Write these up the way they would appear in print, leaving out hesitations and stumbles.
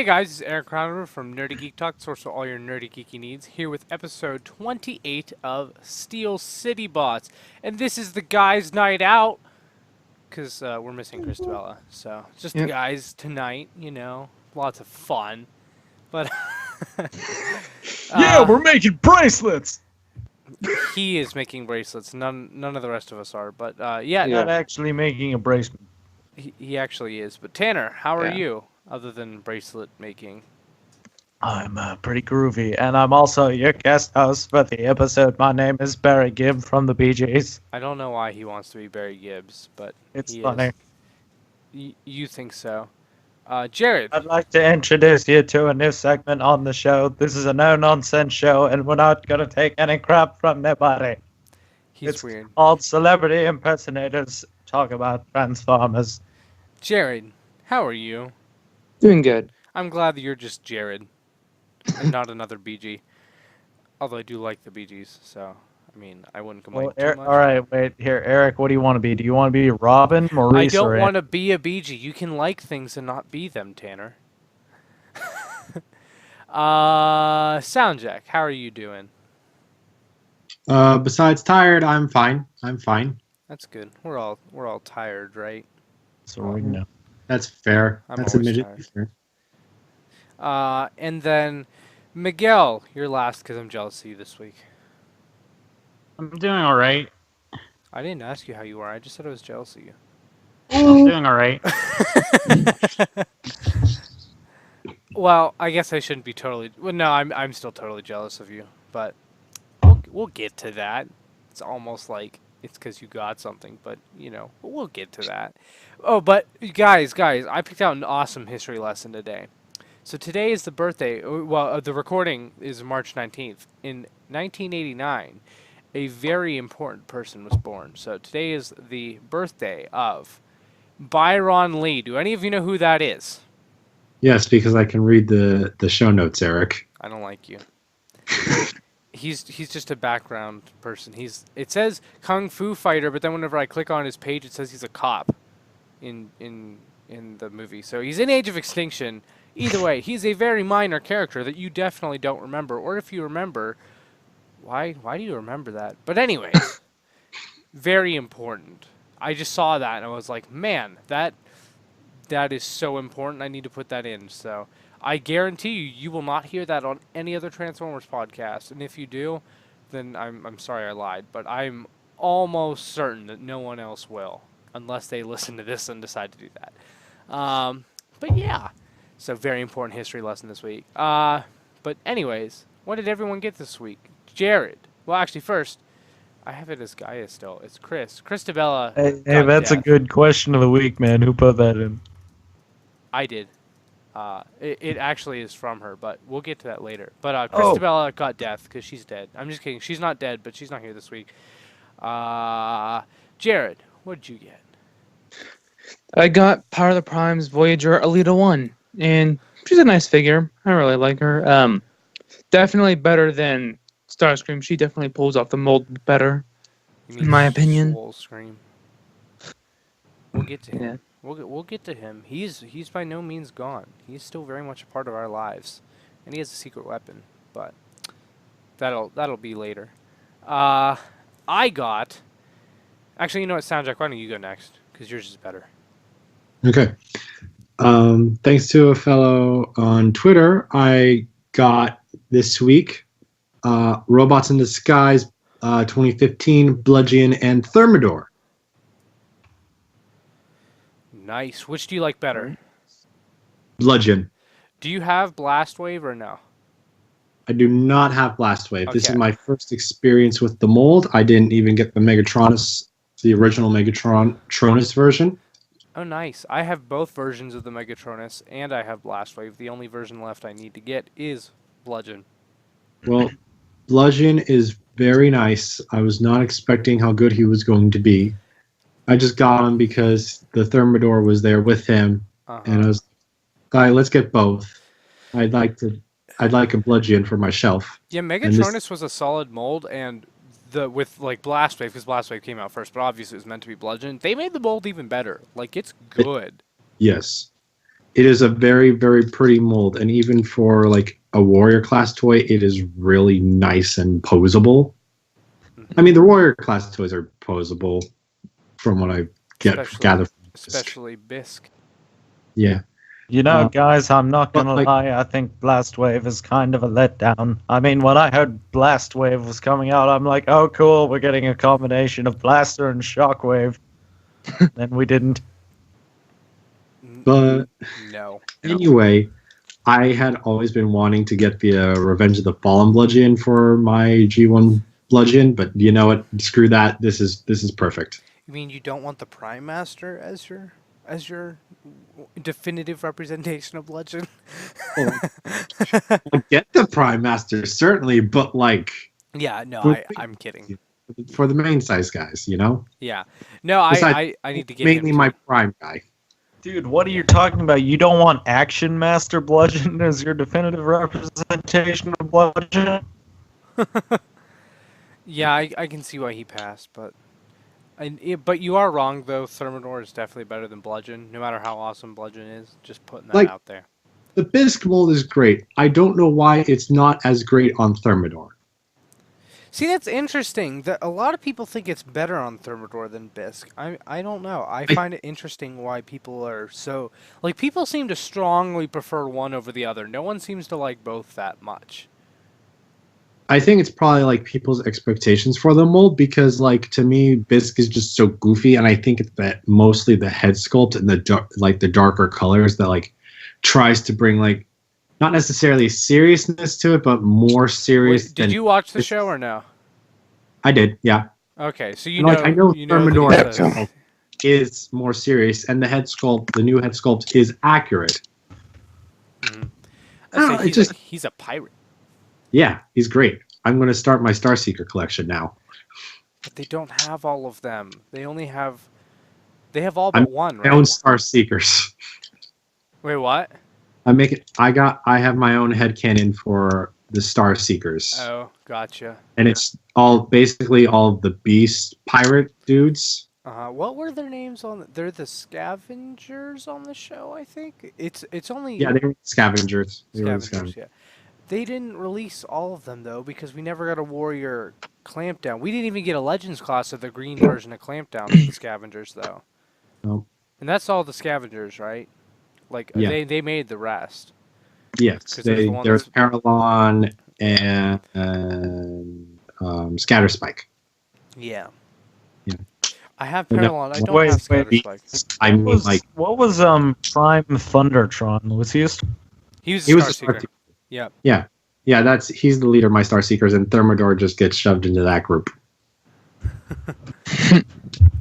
Hey guys, it's Eric Crowder from Nerdy Geek Talk, source for all your nerdy geeky needs, here with episode 28 of Steel City Bots. And this is the guys' night out, because we're missing Christabella. So, it's just the Yep. guys tonight, lots of fun. But, Yeah, uh, we're making bracelets. he is making bracelets, none of the rest of us are. But, yeah, Yeah. Not actually making a bracelet. he actually is. But Tanner, how are Yeah. you, other than bracelet making? I'm pretty groovy, and I'm also your guest host for the episode. My name is Barry Gibb from the Bee Gees. I don't know why he wants to be Barry Gibbs, but It's he funny. is. You think so? Jared. I'd like to introduce you to a new segment on the show. This is a no-nonsense show, and we're not going to take any crap from nobody. He's It's weird. called Celebrity Impersonators Talk About Transformers. Jared, how are you? Doing good. I'm glad that you're just Jared and not another BG. Although I do like the BGs, so I mean I wouldn't complain Well, too much. all right, wait here, Eric. What do you want to be? Do you want to be Robin, I Maurice, don't or want to be a BG. You can like things and not be them, Tanner. Soundjack, how are you doing? Besides tired, I'm fine. I'm fine. That's good. We're all tired, right? So we know. That's fair. I'm That's always admittedly fair. And then Miguel, you're last because I'm jealous of you this week. I'm doing all right. I didn't ask you how you are. I just said I was jealous of you. I'm doing all right. Well, I guess I shouldn't be totally. Well, no, I'm still totally jealous of you, but we'll get to that. It's almost like it's because you got something, but we'll get to that. Oh, but guys, I picked out an awesome history lesson today. So today is the birthday. Well, the recording is March 19th. In 1989, a very important person was born. So today is the birthday of Byron Lee. Do any of you know who that is? Yes, because I can read the show notes, Eric. I don't like you. He's just a background person. It says Kung Fu fighter, but then whenever I click on his page, it says he's a cop in the movie. So he's in Age of Extinction. Either way, he's a very minor character that you definitely don't remember. Or if you remember, why do you remember that? But anyways, very important. I just saw that and I was like, man, that is so important. I need to put that in. So I guarantee you will not hear that on any other Transformers podcast. And if you do, then I'm sorry I lied. But I'm almost certain that no one else will, unless they listen to this and decide to do that. But yeah, so very important history lesson this week. But anyways, what did everyone get this week? Jared. Well, actually, first, I have it as Gaia still. It's Chrys. Christabella. Hey, got that's a death. good question of the week, man. Who put that in? I did. It actually is from her, but we'll get to that later. But Christabella got death because she's dead. I'm just kidding. She's not dead, but she's not here this week. Jared, what did you get? I got Power of the Prime's Voyager Alita 1, and she's a nice figure. I really like her. Definitely better than Starscream. She definitely pulls off the mold better, You mean in my opinion. Soul Scream. We'll get to him. Yeah. We'll get to him. He's by no means gone. He's still very much a part of our lives, and he has a secret weapon. But that'll be later. I got. Actually, you know what, Soundjack? Why don't you go next? Because yours is better. Okay. Thanks to a fellow on Twitter, I got this week Robots in Disguise 2015, Bludgeon, and Thermidor. Nice. Which do you like better? Bludgeon. Do you have Blast Wave or no? I do not have Blast Wave. This is Okay. my first experience with the mold. I didn't even get the Megatronus, the original Megatronus version. Oh, nice. I have both versions of the Megatronus, and I have Blast Wave. The only version left I need to get is Bludgeon. Well, Bludgeon is very nice. I was not expecting how good he was going to be. I just got him because the Thermidor was there with him, and I was like, let's get both. I'd like a Bludgeon for my shelf. Yeah, Megatronus was a solid mold, and with like Blast Wave, because Blast Wave came out first, but obviously it was meant to be Bludgeon. They made the mold even better. Like, it's good. Yes. it is a very, very pretty mold, and even for like a warrior class toy, it is really nice and posable. I mean, the warrior class toys are posable, from what I gather. Especially BISK. Yeah. You know, guys, I'm not but, gonna like- lie. I think Blast Wave is kind of a letdown. I mean, when I heard Blast Wave was coming out, I'm like, oh, cool, we're getting a combination of Blaster and Shockwave. Then we didn't. But No. anyway, I had always been wanting to get the Revenge of the Fallen Bludgeon for my G1 Bludgeon, but you know what? Screw that. This is perfect. You mean you don't want the Prime Master as your definitive representation of Bludgeon? I get the Prime Master certainly, but like Yeah, no, I'm kidding. for the main size guys, you know. Yeah, no, Besides, I need to get mainly him my too. Prime guy. Dude, what are you talking about? You don't want Action Master Bludgeon as your definitive representation of Bludgeon? Yeah, I can see why he passed, but but you are wrong though. Thermidor is definitely better than Bludgeon, no matter how awesome Bludgeon is. Just putting that Like- out there. The Bisque mold is great. I don't know why it's not as great on Thermidor. See, that's interesting. That a lot of people think it's better on Thermidor than Bisque. I don't know. I find it interesting why people are so like. People seem to strongly prefer one over the other. No one seems to like both that much. I think it's probably like people's expectations for the mold because, like, to me, Bisque is just so goofy, and I think it's that mostly the head sculpt and the the darker colors that like tries to bring like not necessarily seriousness to it, but more serious. Wait, did you watch the show or no? I did, yeah. Okay, so And, like, I know you know that Thermidor he's a- is more serious, and the head sculpt, the new head sculpt, is accurate. I say it just- he's a pirate, Yeah, he's great. I'm going to start my Starseeker collection now. but they don't have all of them. They have all but one, My own right? Starseekers. Wait, what? I have my own headcanon for the Starseekers. Oh, gotcha. And it's basically all of the beast pirate dudes. What were their names on? They're the scavengers on the show, I think. It's only Yeah, they were scavengers. They were the scavengers. Yeah, they didn't release all of them though because we never got a warrior clampdown. We didn't even get a legends class of the green version of clampdown for the scavengers though. No. And that's all the scavengers, right? Like Yeah. they made the rest. Yes, 'Cause there's the one there's that's- Paralon and Scatterspike. Yeah. Yeah. I have But no, Paralon. I don't wait, have wait. Scatterspike. I mean, like What was Prime Thundertron? Was he? He was he a was a Starseeker. Starseeker. Yeah. Yeah, he's the leader of my Starseekers, and Thermidor just gets shoved into that group. That's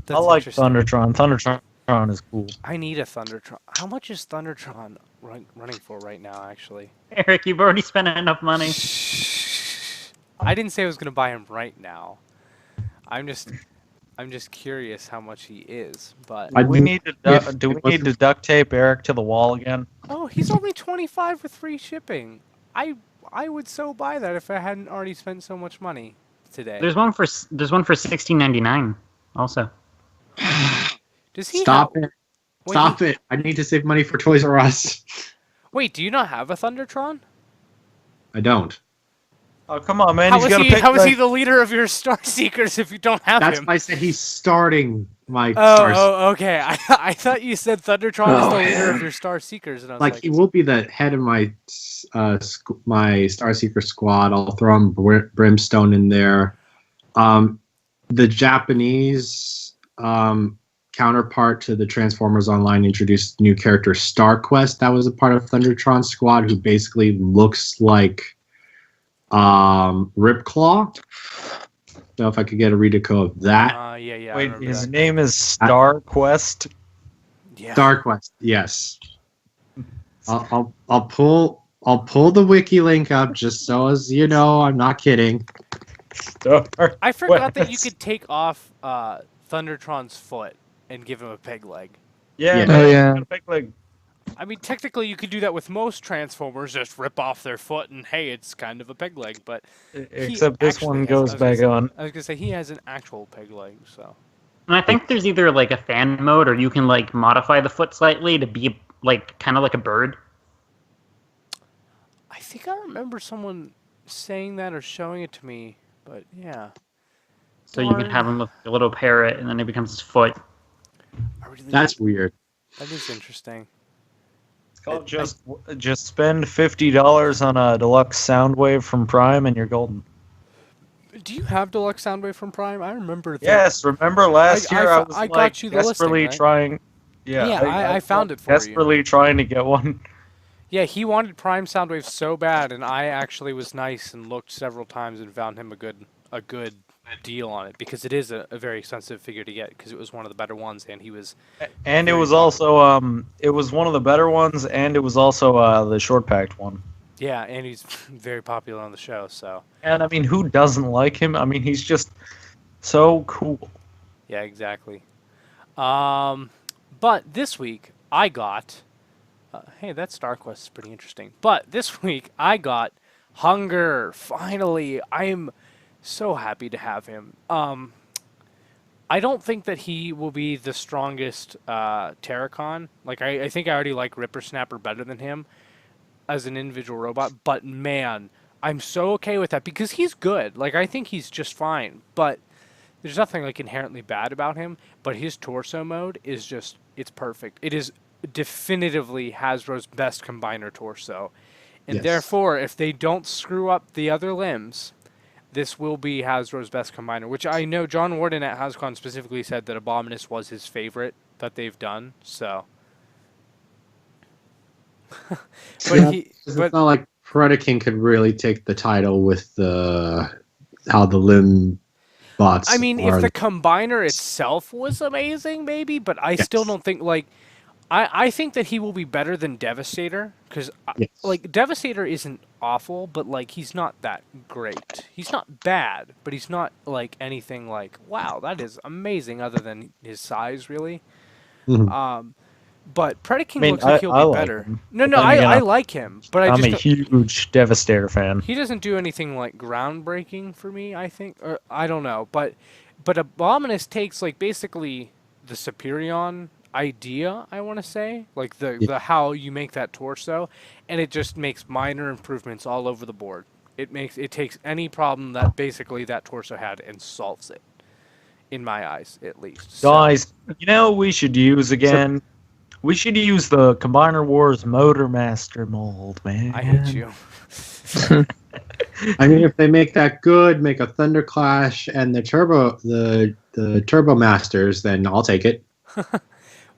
I like interesting. Thundertron. Thundertron is cool. I need a Thundertron. How much is Thundertron running for right now, actually? Eric, you've already spent enough money. I didn't say I was going to buy him right now. I'm just curious how much he is, but I Do we mean, need to if do we it need to duct tape Eric to the wall again? oh, he's only 25 with free shipping. I would so buy that if I hadn't already spent so much money today. There's one for $16.99 also. Does he Stop have, it! Stop it! I need to save money for Toys R Us. Wait, do you not have a Thundertron? I don't. Oh come on, man! How He's is got to he? pick. How is he like- the leader of your Star Seekers if you don't have That's him? why I said he's starting my Star. Oh, okay. I thought you said Thundertron is the leader of your Star Seekers, and I was Like he will be the head of my my Starseeker squad. I'll throw him Brimstone in there. The Japanese counterpart to the Transformers Online introduced new character StarQuest. That was a part of Thundertron's squad, who basically looks like Ripclaw. So if I could get a redeco of that. yeah. I Wait, remember his that. name is Star Quest. Yeah. StarQuest, yes. I'll pull the wiki link up just so as you know I'm not kidding. Star. I forgot that you Quest. could take off Thundertron's foot and give him a peg leg. Yeah. Yeah. man, Oh, he's yeah. got a big leg. I mean, technically, you could do that with most Transformers. Just rip off their foot, and hey, it's kind of a peg leg. But Except this actually one has- goes I was gonna back say- on. I was gonna say he has an actual peg leg. So And I think there's either like a fan mode or you can like modify the foot slightly to be like kind of like a bird. I think I remember someone saying that or showing it to me, but yeah. So you can Darn. have him with a little parrot, and then it becomes his foot. I really That's weird. That is interesting. It's called just spend $50 on a deluxe Soundwave from Prime, and you're golden. Do you have deluxe Soundwave from Prime? I remember that. Yes, remember last year I was I like got you the desperately listing, right? trying. Yeah, Yeah, I found it for you. desperately trying to get one. Yeah, he wanted Prime Soundwave so bad, and I actually was nice and looked several times and found him a good deal on it, because it is a very expensive figure to get, because it was one of the better ones, and he was. And it very was popular. also it was one of the better ones, and it was also the short packed one. Yeah, and he's very popular on the show, so. And I mean, who doesn't like him? I mean, he's just so cool. Yeah, exactly. But this week I got. Hey, that Star Quest is pretty interesting. But this week I got Hunger. Finally, I am so happy to have him. I don't think that he will be the strongest Terracon. Like, I think I already like Ripper Snapper better than him as an individual robot. But man, I'm so okay with that because he's good. Like, I think he's just fine. But there's nothing like inherently bad about him. But his torso mode is just, it's perfect. It is definitively Hasbro's best combiner torso. And Yes. therefore, if they don't screw up the other limbs, this will be Hasbro's best combiner, which I know John Warden at HasCon specifically said that Abominus was his favorite that they've done. So, but Yeah, he, it's but not like Predaking could really take the title with how the limb bots. I mean, are. if the combiner itself was amazing, maybe, but I still Yes. don't think like. I think that he will be better than Devastator because Yes. like Devastator isn't awful, but like he's not that great. He's not bad, but he's not like anything like wow, that is amazing. Other than his size, really. Mhm. But Predaking I mean, looks like he'll I be like better. him. No, But no, then again, I like him, but I I'm just a don't- huge Devastator fan. he doesn't do anything like groundbreaking for me. I think, or I don't know, but Abominus takes like basically the Superion idea. I want to say like the how you make that torso, and it just makes minor improvements all over the board. It takes any problem that basically that torso had and solves it. In my eyes, at least. So- Guys, you know what we should use again? We should use the Combiner Wars Motormaster mold, man. I hate you. I mean, if they make that good, make a Thunder Clash and the Turbo Masters, then I'll take it.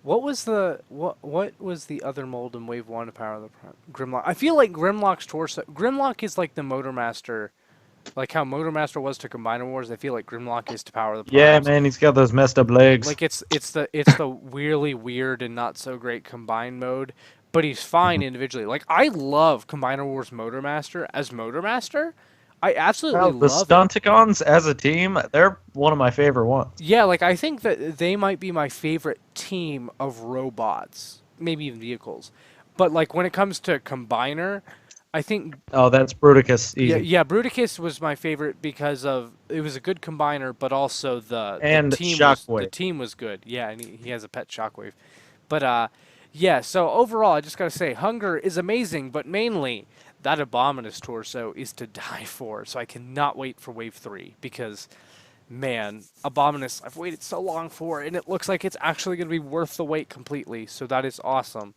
What was the other mold in Wave 1 of Power of the Grimlock? I feel like Grimlock's torso. Grimlock is like the Motormaster, like how Motormaster was to Combiner Wars. I feel like Grimlock is to Power of the Yeah, Primes. man, he's got those messed up legs. Like it's the weirdly weird and not so great combined mode, but he's fine individually. Like I love Combiner Wars Motormaster as Motormaster. I absolutely Well, the love it. Stunticons as a team, they're one of my favorite ones. Yeah, like I think that they might be my favorite team of robots, maybe even vehicles. But like when it comes to combiner, I think Oh, that's Bruticus. Easy. yeah, Bruticus was my favorite because of it was a good combiner, but also the And team Shockwave. the team was good. Yeah, and he has a pet Shockwave. But yeah, so overall, I just gotta say, Hunger is amazing, but mainly that Abominus torso is to die for. So I cannot wait for Wave 3 because, man, Abominus, I've waited so long for, and it looks like it's actually going to be worth the wait completely. So that is awesome.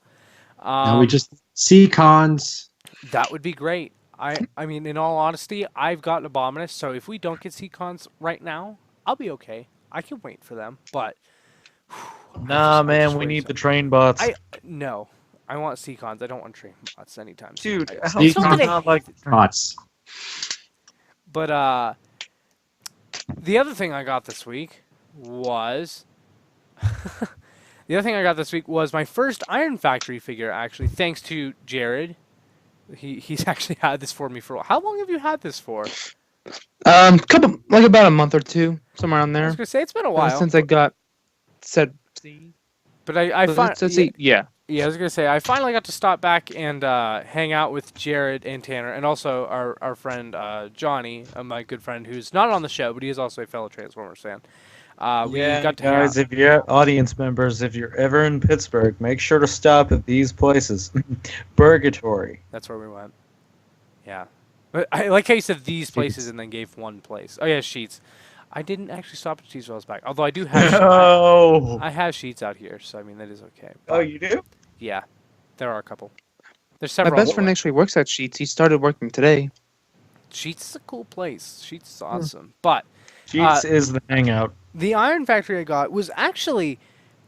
Now we just see cons. That would be great. I mean, in all honesty, I've got Abominus, so if we don't get Seacons right now, I'll be okay. I can wait for them, but... Nah, I'm man, just we waiting need so- the train bots. No. I want Seacons. I don't want train bots anytime Dude, soon. how It's can not you that I not hate like it. Bots. But the other thing I got this week was my first Iron Factory figure. Actually, thanks to Jared, he's actually had this for me for a while. How long have you had this for? Couple like about a month or two, somewhere around I there. was gonna say it's been a while. Since I got said. But I find Yeah. yeah, I was gonna say I finally got to stop back and hang out with Jared and Tanner, and also our friend Johnny, my good friend who's not on the show, but he is also a fellow Transformers fan. We Yeah, got to guys, if you're audience members, if you're ever in Pittsburgh, make sure to stop at these places. Purgatory. That's where we went. Yeah. But I like how you said these places and then gave one place. Oh yeah, Sheets. I didn't actually stop at Sheets while I was back. Although I do have Oh, I have Sheets out here, so I mean that is okay. oh, But you do? yeah, there are a couple. There's My several. best friend actually works at Sheets. He started working today. Sheets is a cool place. Sheets is awesome. But Cheats is the hangout. the Iron Factory I got was actually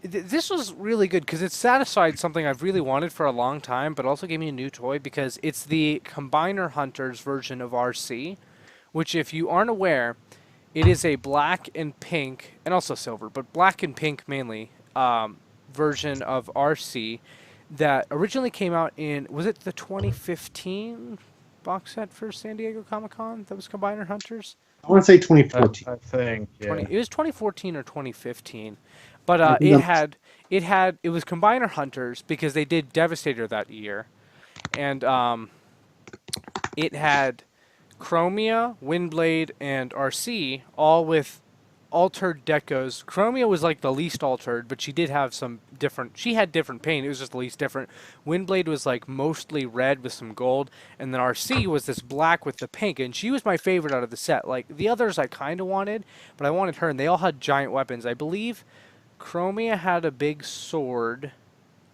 this was really good because it satisfied something I've really wanted for a long time, but also gave me a new toy because it's the Combiner Hunters version of RC, which, if you aren't aware, it is a black and pink, and also silver, but black and pink mainly, version of RC that originally came out in, was it the 2015 box set for San Diego Comic-Con that was Combiner Hunters? I want to say 2014. I think. Yeah. 20, it was 2014 or 2015, but I think it was Combiner Hunters because they did Devastator that year, and it had Chromia, Windblade, and RC all with altered decos. Chromia was like the least altered, but she did have some different. She had different paint. It was just the least different. Windblade was like mostly red with some gold, and then RC was this black with the pink. And she was my favorite out of the set. Like the others, I kind of wanted, but I wanted her, and they all had giant weapons. I believe Chromia had a big sword.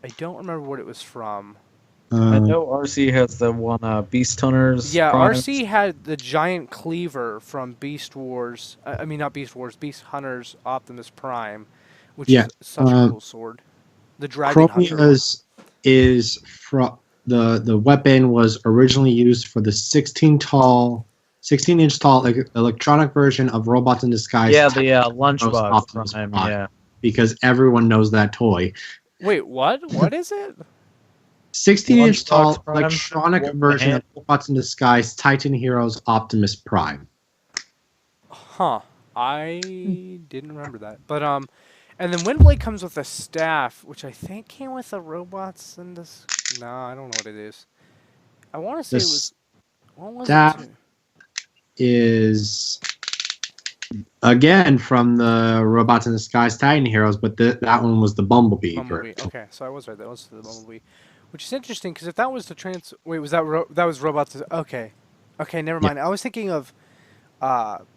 I don't remember what it was from. I know RC has the one Beast Hunters. Yeah, Primes. RC had the giant cleaver from Beast Wars. I mean, not Beast Wars, Beast Hunters Optimus Prime, which Yeah, is such a cool sword. The Dragon Hunter. Chromia's is from the weapon was originally used for the 16-inch tall electronic version of Robots in Disguise. Yeah, the Lunchbox Optimus Prime. Prime. Yeah. Because everyone knows that toy. Wait, what? What is it? 16-inch tall Lunchbox Prime, electronic one version hand. of Robots in Disguise Titan Heroes Optimus Prime. Huh. I didn't remember that. But, and then Windblade comes with a staff, which I think came with the robots in this. No, I don't know what it is. I want to say The it was. What was staff it? is again from the Robots in Disguise Titan Heroes, but that one was the Bumblebee. Bumblebee. Okay, so I was right. That was the Bumblebee, which is interesting because if that was the wait, was that that was robots? Okay, never mind. I was thinking of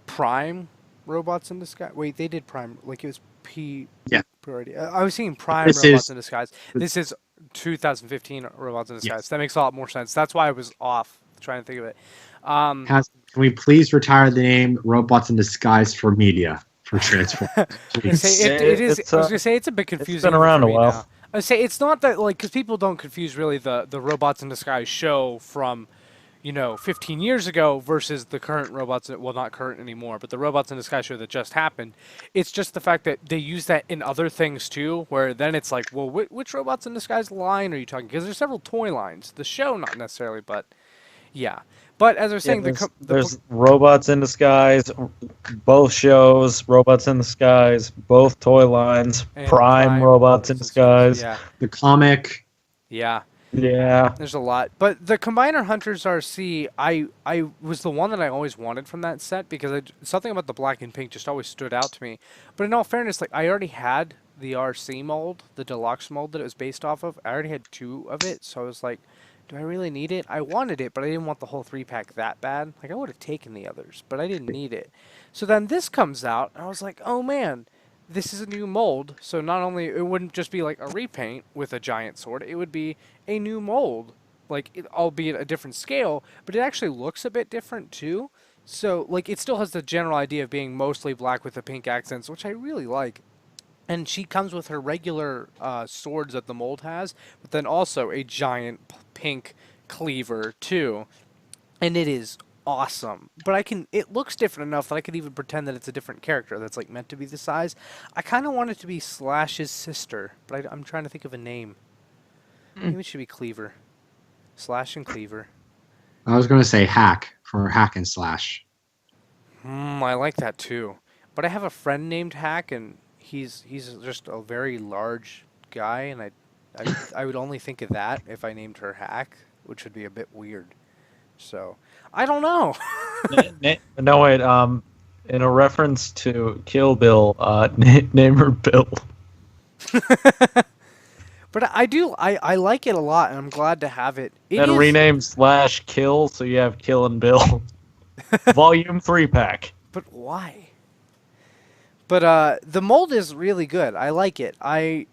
Prime Robots in Disguise. Wait, they did Prime like it was P. Yeah. Priority. I was thinking Prime This Robots is- in Disguise. This is 2015 Robots in Disguise. Yes. That makes a lot more sense. That's why I was off trying to think of it. Can we please retire the name Robots in Disguise for media for Transformers? Please. It is. It's, I was gonna say it's a bit confusing. It's been around for a me while. now. I say it's not that like because people don't confuse really the Robots in Disguise show from, 15 years ago versus the current Robots. Well, not current anymore, but the Robots in Disguise show that just happened. It's just the fact that they use that in other things too, where then it's like, well, which Robots in Disguise line are you talking? Because there's several toy lines. The show not necessarily, but yeah. But as I was saying, there's Robots in Disguise, both shows, Robots in Disguise, both toy lines, and Prime Robots in Disguise. Yeah, The comic. yeah. Yeah. There's a lot, but the Combiner Hunters RC, I was the one that I always wanted from that set because something about the black and pink just always stood out to me. But in all fairness, like I already had the RC mold, the deluxe mold that it was based off of. I already had 2 of it, so I was like, do I really need it? I wanted it, but I didn't want the whole 3-pack that bad. Like I would have taken the others, but I didn't need it. So then this comes out, and I was like, oh man. This is a new mold, so not only it wouldn't just be like a repaint with a giant sword, it would be a new mold, like albeit a different scale, but it actually looks a bit different too. So like it still has the general idea of being mostly black with the pink accents, which I really like. And she comes with her regular swords that the mold has, but then also a giant pink cleaver too, and it is awesome. But it looks different enough that I could even pretend that it's a different character that's like meant to be the size. I kind of want it to be Slash's sister, but I'm trying to think of a name. Maybe it should be Cleaver. Slash and Cleaver. I was going to say Hack for Hack and Slash. I like that too. But I have a friend named Hack, and he's just a very large guy, and I would only think of that if I named her Hack, which would be a bit weird. So I don't know. No, wait. In a reference to Kill Bill, name her Bill. But I like it a lot, and I'm glad to have it. It And is rename /Kill so you have Kill and Bill. Volume 3-pack. But why? But the mold is really good. I like it. You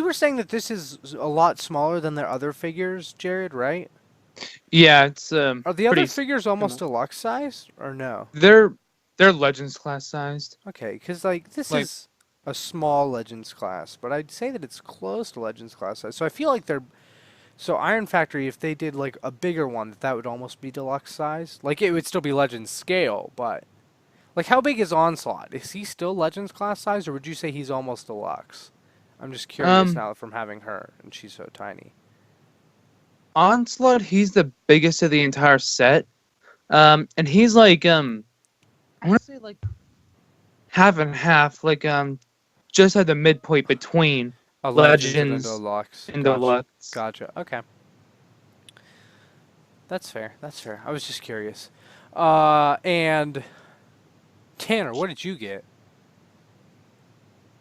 were saying that this is a lot smaller than their other figures, Jared, right? Yeah, it's Are the pretty other figures almost deluxe size or no? They're Legends class sized. Okay, because like this Like- is a small Legends class, but I'd say that it's close to Legends class size. So I feel like they're so Iron Factory. If they did like a bigger one, that would almost be deluxe size. Like it would still be Legends scale, but like how big is Onslaught? Is he still Legends class size, or would you say he's almost deluxe? I'm just curious now from having her, and she's so tiny. Onslaught, he's the biggest of the entire set. And he's like I want to say like half and half, like just at the midpoint between A Legends and Deluxe. and Gotcha. Deluxe. Gotcha. Okay. That's fair. That's fair. I was just curious. And Tanner, what did you get?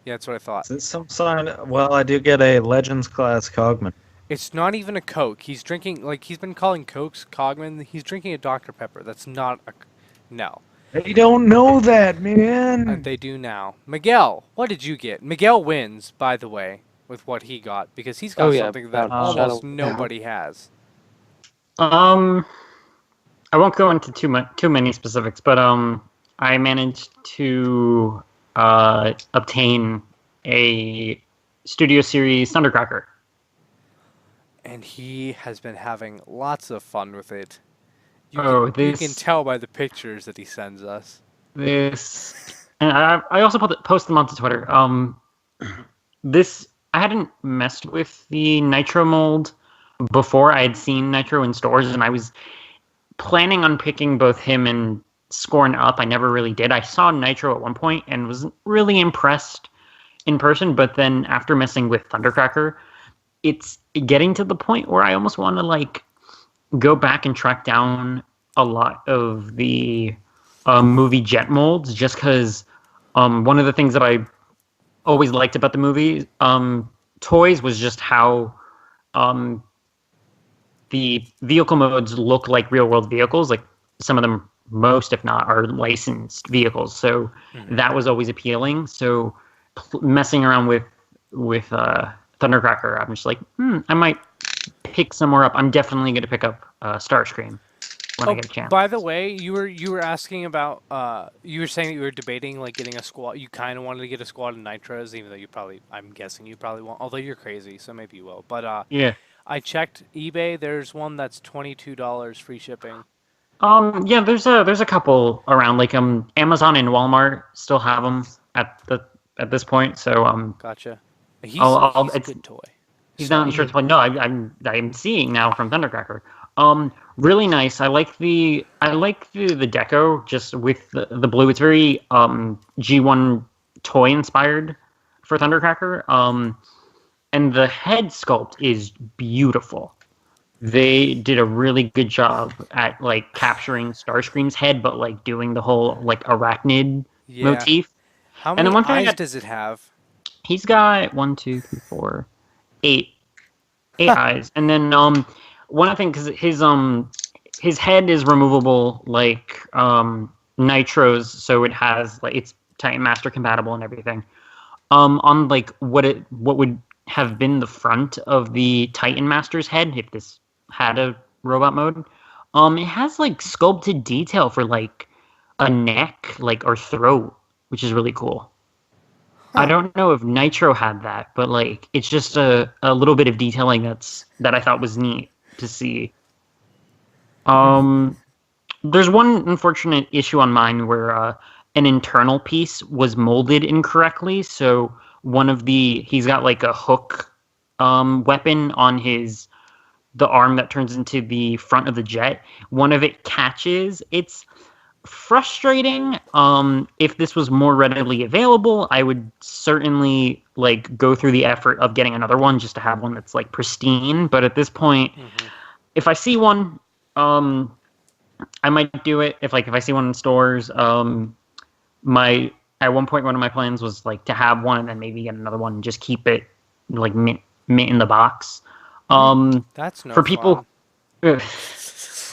Yeah, that's what I thought. Is it some sign? Well, I do get a Legends class Cogman. It's not even a Coke. He's drinking, like, he's been calling Cokes Cogman. He's drinking a Dr. Pepper. That's not a... No. They don't know that, man. They do now. Miguel, what did you get? Miguel wins, by the way, with what he got, because he's got Oh, yeah. something that Shadow- almost nobody has. I won't go into too many specifics, but I managed to obtain a Studio Series Thundercracker. And he has been having lots of fun with it. You You can tell by the pictures that he sends us. This, and I also posted them onto Twitter. This, I hadn't messed with the Nitro mold before. I had seen Nitro in stores, and I was planning on picking both him and Scorn up. I never really did. I saw Nitro at one point and was really impressed in person, but then after messing with Thundercracker, it's getting to the point where I almost want to like go back and track down a lot of the movie jet molds, just because one of the things that I always liked about the movie toys was just how the vehicle modes look like real world vehicles. Like some of them, most if not, are licensed vehicles, so that was always appealing. So messing around with Thundercracker, I'm just like, I might pick some more up. I'm definitely going to pick up Starscream when I get a chance. By the way, you were asking about you were saying that you were debating like getting a squad. You kind of wanted to get a squad of Nitros, even though I'm guessing you probably won't. Although you're crazy, so maybe you will. But Yeah. I checked eBay. There's one that's $22 free shipping. Yeah, there's a couple around. Like Amazon and Walmart still have them at this point. So Gotcha. He's I'll- a it's- good toy. he's not sure. No, I'm seeing now from Thundercracker. Really nice. I like the deco just with the blue. It's very G1 toy inspired for Thundercracker. And the head sculpt is beautiful. They did a really good job at like capturing Starscream's head, but like doing the whole like arachnid motif. How And many the one thing eyes that- does it have? He's got 1, 2, 3, 4, 8 eyes, and then one other thing, because his head is removable like Nitro's, so it has like it's Titan Master compatible and everything. On like what would have been the front of the Titan Master's head if this had a robot mode, it has like sculpted detail for like a neck, like or throat, which is really cool. I don't know if Nitro had that, but like it's just a little bit of detailing that I thought was neat to see. There's one unfortunate issue on mine where an internal piece was molded incorrectly. So he's got like a hook weapon on the arm that turns into the front of the jet. One of it catches. It's frustrating. If this was more readily available, I would certainly like go through the effort of getting another one just to have one that's like pristine. But at this point, if I see one, I I might do it if I see one in stores. At one point one of my plans was like to have one and then maybe get another one and just keep it like mint in the box. That's no for people, fun.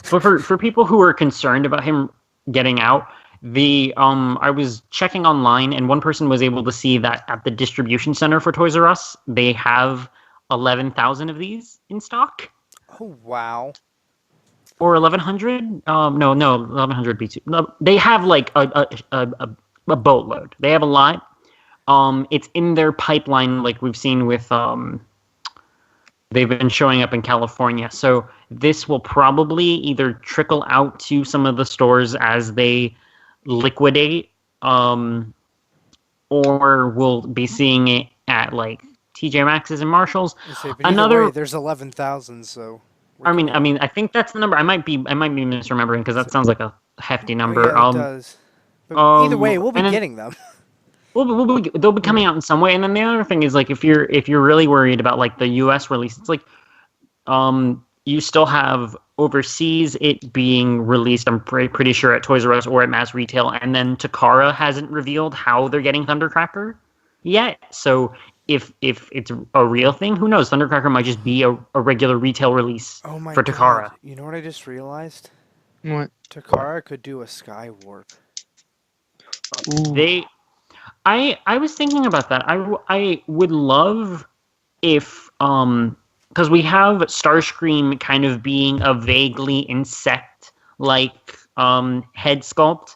but for people who are concerned about him getting out, I was checking online and one person was able to see that at the distribution center for Toys R Us they have 11,000 of these in stock. Oh wow. Or 1,100? No, 1,100 be too. No, they have like a boatload. They have a lot. It's in their pipeline, like we've seen with. They've been showing up in California, so this will probably either trickle out to some of the stores as they liquidate, or we'll be seeing it at like TJ Maxx's and Marshalls. Another way, there's 11,000, so. I mean, I think that's the number. I might be misremembering because that sounds like a hefty number. Yeah, it does. But either way, we'll be getting them. They'll be coming out in some way. And then the other thing is like if you're really worried about like the U.S. release, it's like you still have overseas it being released. I'm pretty sure at Toys R Us or at mass retail, and then Takara hasn't revealed how they're getting Thundercracker yet. So if it's a real thing, who knows? Thundercracker might just be a regular retail release for Takara. God. You know what I just realized? What? Takara could do a Sky Warp. Ooh. I was thinking about that. I would love if because we have Starscream kind of being a vaguely insect-like head sculpt.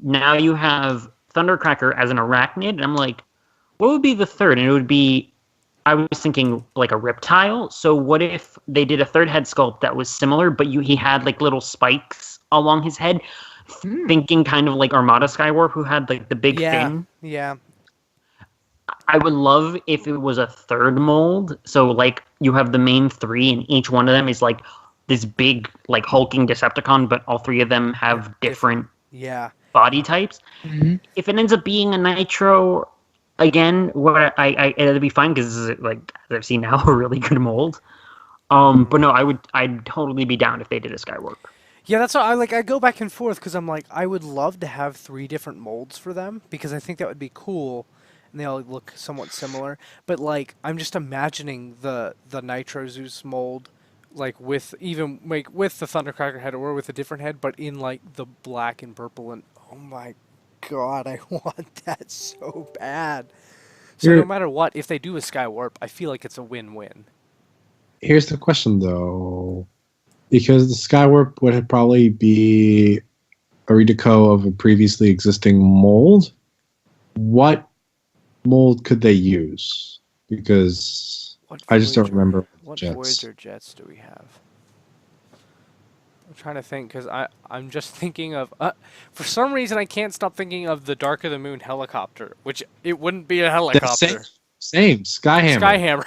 Now you have Thundercracker as an arachnid, and I'm like, what would be the third? And it would be, I was thinking like a reptile. So what if they did a third head sculpt that was similar, but he had like little spikes along his head? Thinking kind of like Armada Skywarp, who had like the big fin. Yeah. I would love if it was a third mold. So like you have the main three, and each one of them is like this big like hulking Decepticon, but all three of them have different body types. Mm-hmm. If it ends up being a Nitro, again, it'd be fine because this is like as I've seen now a really good mold. But no, I'd totally be down if they did a Skywarp. Yeah, that's what I go back and forth because I'm like, I would love to have 3 different molds for them because I think that would be cool, and they all look somewhat similar. But like, I'm just imagining the Nitro Zeus mold, like with the Thundercracker head or with a different head, but in like the black and purple. And oh my god, I want that so bad. So no matter what, if they do a Sky Warp, I feel like it's a win-win. Here's the question though. Because the Skywarp would probably be a redeco of a previously existing mold. What mold could they use? Because I just don't remember. What Voyager jets do we have? I'm trying to think because I'm just thinking of for some reason I can't stop thinking of the Dark of the Moon helicopter, which it wouldn't be a helicopter. Same Skyhammer.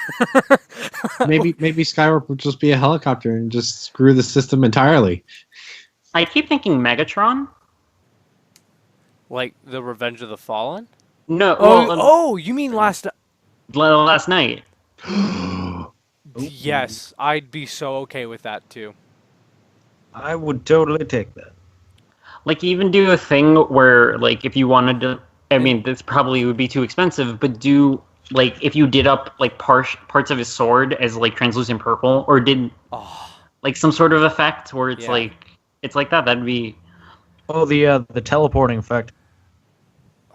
maybe Skywarp would just be a helicopter and just screw the system entirely. I keep thinking Megatron. Like the Revenge of the Fallen? No. You mean last night? Yes, I'd be so okay with that too. I would totally take that. Like even do a thing where like if you wanted to, I mean this probably would be too expensive, but do like if you did up like parts of his sword as like translucent purple, or did like some sort of effect where it's like that. That'd be the teleporting effect.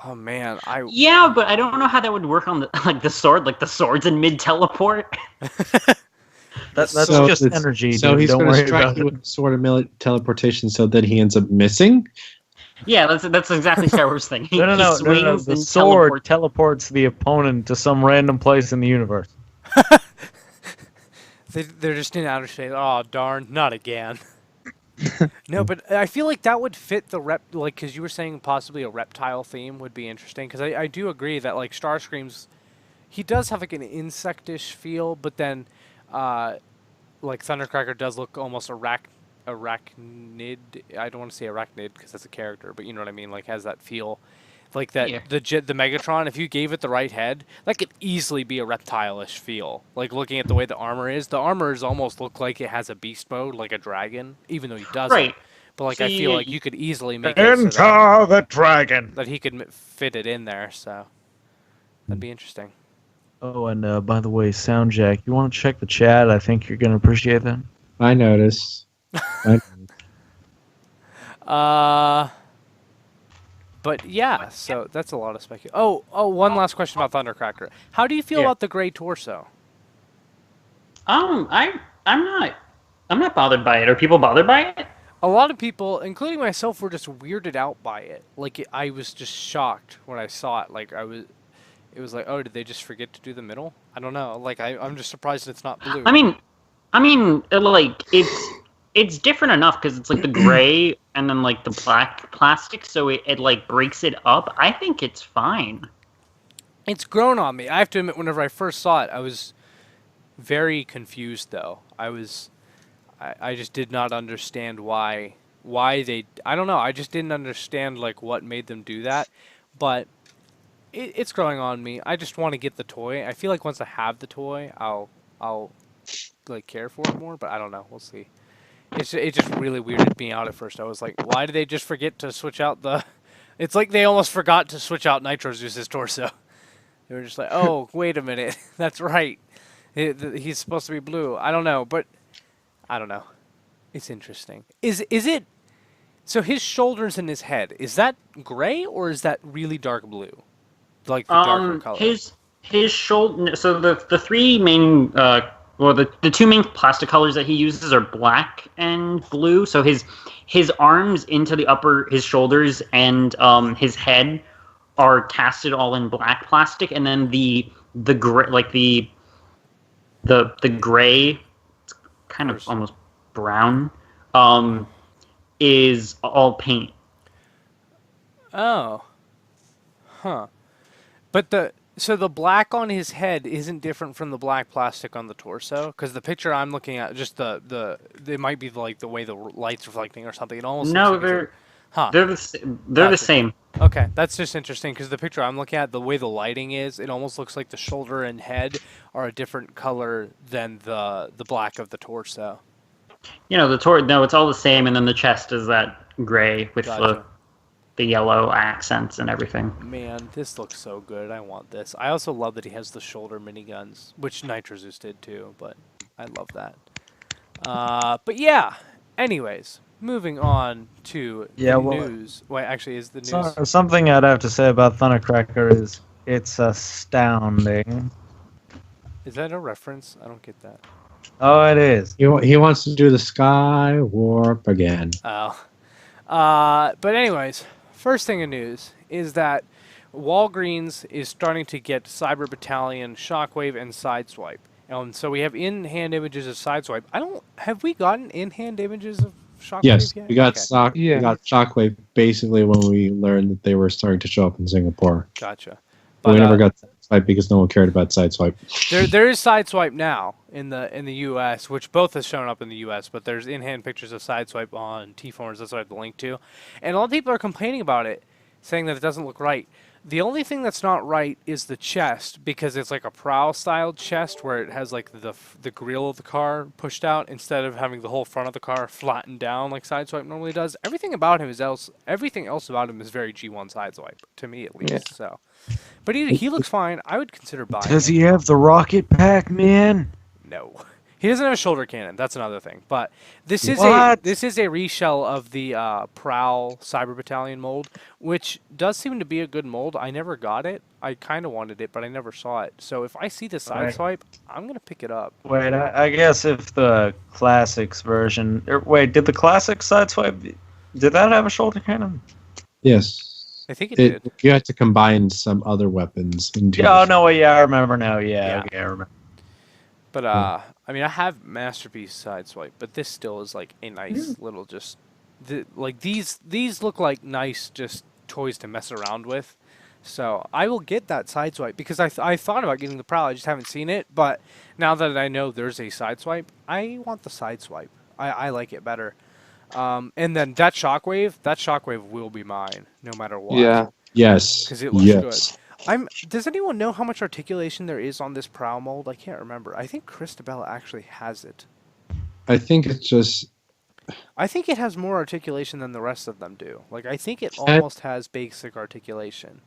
Oh man, but I don't know how that would work on the sword. Like the sword's in mid teleport. That's just energy. So dude. he's Don't going to worry strike about you it. with sort of teleportation so that he ends up missing. Yeah, that's exactly Star Wars thing. No. Swings The and sword teleports the opponent to some random place in the universe. They're just in outer space. Oh darn, not again. No, but I feel like that would fit the because you were saying possibly a reptile theme would be interesting. Because I do agree that like Starscream's, he does have like an insectish feel, but then like Thundercracker does look almost arachnid. I don't want to say arachnid because that's a character, but you know what I mean. Like has that feel, like that the Megatron. If you gave it the right head, that could easily be a reptile-ish feel. Like looking at the way the armor is almost look like it has a beast mode, like a dragon, even though he doesn't. Right. But like, So I feel you- like you could easily make it so Enter the dragon. that he could fit it in there. So that'd be interesting. Oh, and by the way, Soundjack, you want to check the chat? I think you're gonna appreciate that. I noticed. But yeah, so that's a lot of speculation. Oh, one last question about Thundercracker. How do you feel Yeah. about the gray torso? I'm not bothered by it. Are people bothered by it? A lot of people, including myself, were just weirded out by it. Like, I was just shocked when I saw it. Like, it was like, oh, did they just forget to do the middle? I don't know. Like, I'm just surprised it's not blue. I mean, like it's different enough because it's like the gray and then like the black plastic, so it like breaks it up. I think it's fine. It's grown on me. I have to admit, whenever I first saw it, I was very confused, though. I just did not understand why they. I don't know. I just didn't understand like what made them do that, but it's growing on me. I just want to get the toy. I feel like once I have the toy, I'll like care for it more. But I don't know. We'll see. It just really weirded me out at first. I was like, why did they just forget to switch out the? It's like they almost forgot to switch out Nitro Zeus's torso. They were just like, oh, wait a minute, that's right. He's supposed to be blue. I don't know, but I don't know. It's interesting. Is it? So his shoulders and his head, is that gray or is that really dark blue? Like the darker color. His shoulder. So the three main the two main plastic colors that he uses are black and blue. So his arms into the his shoulders and his head are casted all in black plastic, and then the gray, like the gray, it's kind of almost brown, is all paint. Oh. Huh. But the black on his head isn't different from the black plastic on the torso, because the picture I'm looking at, just it might be like the way the light's reflecting or something. It almost No, looks like they're the same. Okay, that's just interesting because the picture I'm looking at, the way the lighting is, it almost looks like the shoulder and head are a different color than the black of the torso. No, it's all the same, and then the chest is that gray with Gotcha. the yellow accents and everything. Man, this looks so good. I want this. I also love that he has the shoulder miniguns, which Nitro Zeus did too, but I love that. But yeah, anyways, moving on to the news. Wait, actually, is the news... Something I'd have to say about Thundercracker is it's astounding. Is that a reference? I don't get that. Oh, it is. He wants to do the sky warp again. Oh. But anyways, first thing in news is that Walgreens is starting to get Cyber Battalion, Shockwave, and Sideswipe. And so we have in-hand images of Sideswipe. Have we gotten in-hand images of Shockwave Yes, yet? we got Okay. we got Shockwave basically when we learned that they were starting to show up in Singapore. Gotcha. But we never got Sideswipe because no one cared about Sideswipe. There is Sideswipe now in the U.S., which both has shown up in the U.S., but there's in-hand pictures of Sideswipe on T-Forums. That's what I have the link to. And a lot of people are complaining about it, saying that it doesn't look right. The only thing that's not right is the chest, because it's like a prow-styled chest where it has like the grill of the car pushed out instead of having the whole front of the car flattened down like Sideswipe normally does. Everything else about him is very G1 Sideswipe, to me at least. Yeah. So, but he looks fine. I would consider buying Does him. he have the rocket pack, man? No. He doesn't have a shoulder cannon. That's another thing. But this is What? a reshell of the Prowl Cyber Battalion mold, which does seem to be a good mold. I never got it. I kind of wanted it, but I never saw it. So if I see the Sideswipe, I'm gonna pick it up. Wait, I guess if the classics version... Wait, did the classic Sideswipe... Did that have a shoulder cannon? Yes. I think it did. You had to combine some other weapons. Yeah, no, yeah, I remember now. Yeah. Okay, I remember. But I mean, I have Masterpiece Sideswipe, but this still is like a nice little just... like these look like nice just toys to mess around with. So I will get that Sideswipe because I thought about getting the Prowl. I just haven't seen it. But now that I know there's a Sideswipe, I want the Sideswipe. I like it better. And then that Shockwave will be mine no matter what. Yeah. Yes. Because it looks good. Does anyone know how much articulation there is on this Prowl mold? I can't remember. I think Christabella actually has it. I think it's just I think it has more articulation than the rest of them do. Like, I think it almost has basic articulation.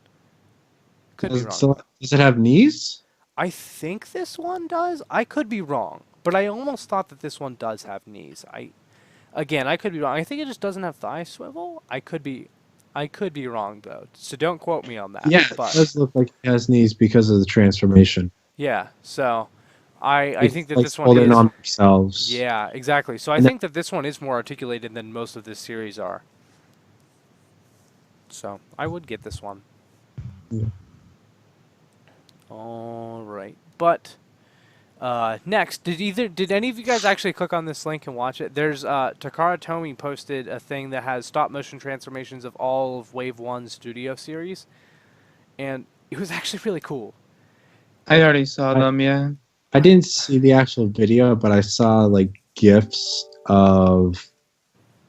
Could be wrong. Does it have knees? I think this one does. I could be wrong, but I almost thought that this one does have knees. Again, I could be wrong. I think it just doesn't have thigh swivel. I could be wrong though. So don't quote me on that. Yeah, but it does look like it has knees because of the transformation. yeah. So I think that like this one holding is. on themselves. Yeah, exactly. So I And think that this one is more articulated than most of this series are. So I would get this one. Yeah. All right, but next, did any of you guys actually click on this link and watch it? There's Takara Tomy posted a thing that has stop motion transformations of all of Wave 1's studio series, and it was actually really cool. I already saw them. Yeah. I didn't see the actual video, but I saw like GIFs of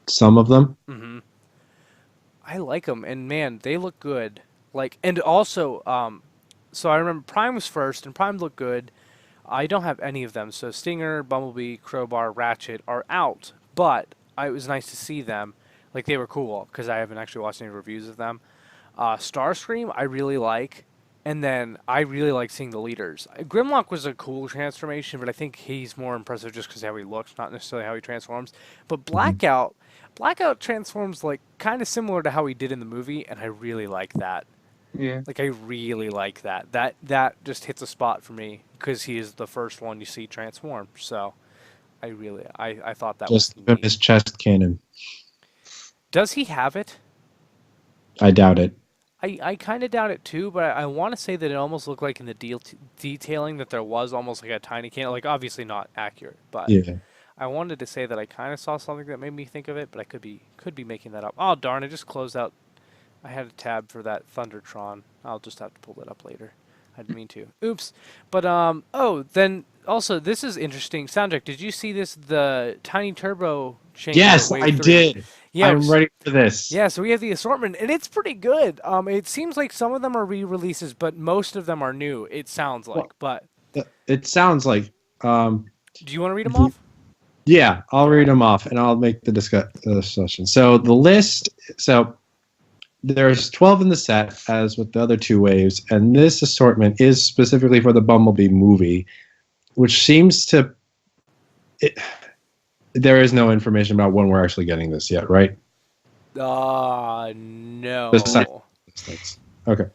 some of them. Mm-hmm. I like them, and man, they look good. Like, and also, so I remember Prime was first, and Prime looked good. I don't have any of them, so Stinger, Bumblebee, Crowbar, Ratchet are out, but it was nice to see them. Like, they were cool, because I haven't actually watched any reviews of them. Starscream, I really like, and then I really like seeing the leaders. Grimlock was a cool transformation, but I think he's more impressive just because of how he looks, not necessarily how he transforms. But Blackout transforms, like, kind of similar to how he did in the movie, and I really like that. Yeah. Like, I really like that. That just hits a spot for me because he is the first one you see transform. So, I thought that Just was in neat. his chest cannon. Does he have it? I doubt it. I kind of doubt it too, but I want to say that it almost looked like in the detailing that there was almost like a tiny cannon. Like, obviously not accurate, but Yeah. I wanted to say that I kind of saw something that made me think of it, but I could be making that up. Oh, darn, I just closed out. I had a tab for that Thundertron. I'll just have to pull that up later. I didn't mean to. Oops. But, oh, then also, this is interesting. Soundtrack, did you see this, the Tiny Turbo change? Yes, Wave I 3? did. Yeah, I'm ready for this. Yeah, so we have the assortment, and it's pretty good. It seems like some of them are re-releases, but most of them are new, it sounds like. But It sounds like. do you want to read them off? Yeah, I'll read them off, and I'll make the discussion. So the list. So there's 12 in the set, as with the other two waves, and this assortment is specifically for the Bumblebee movie, which seems to. There is no information about when we're actually getting this yet, right? No. Okay.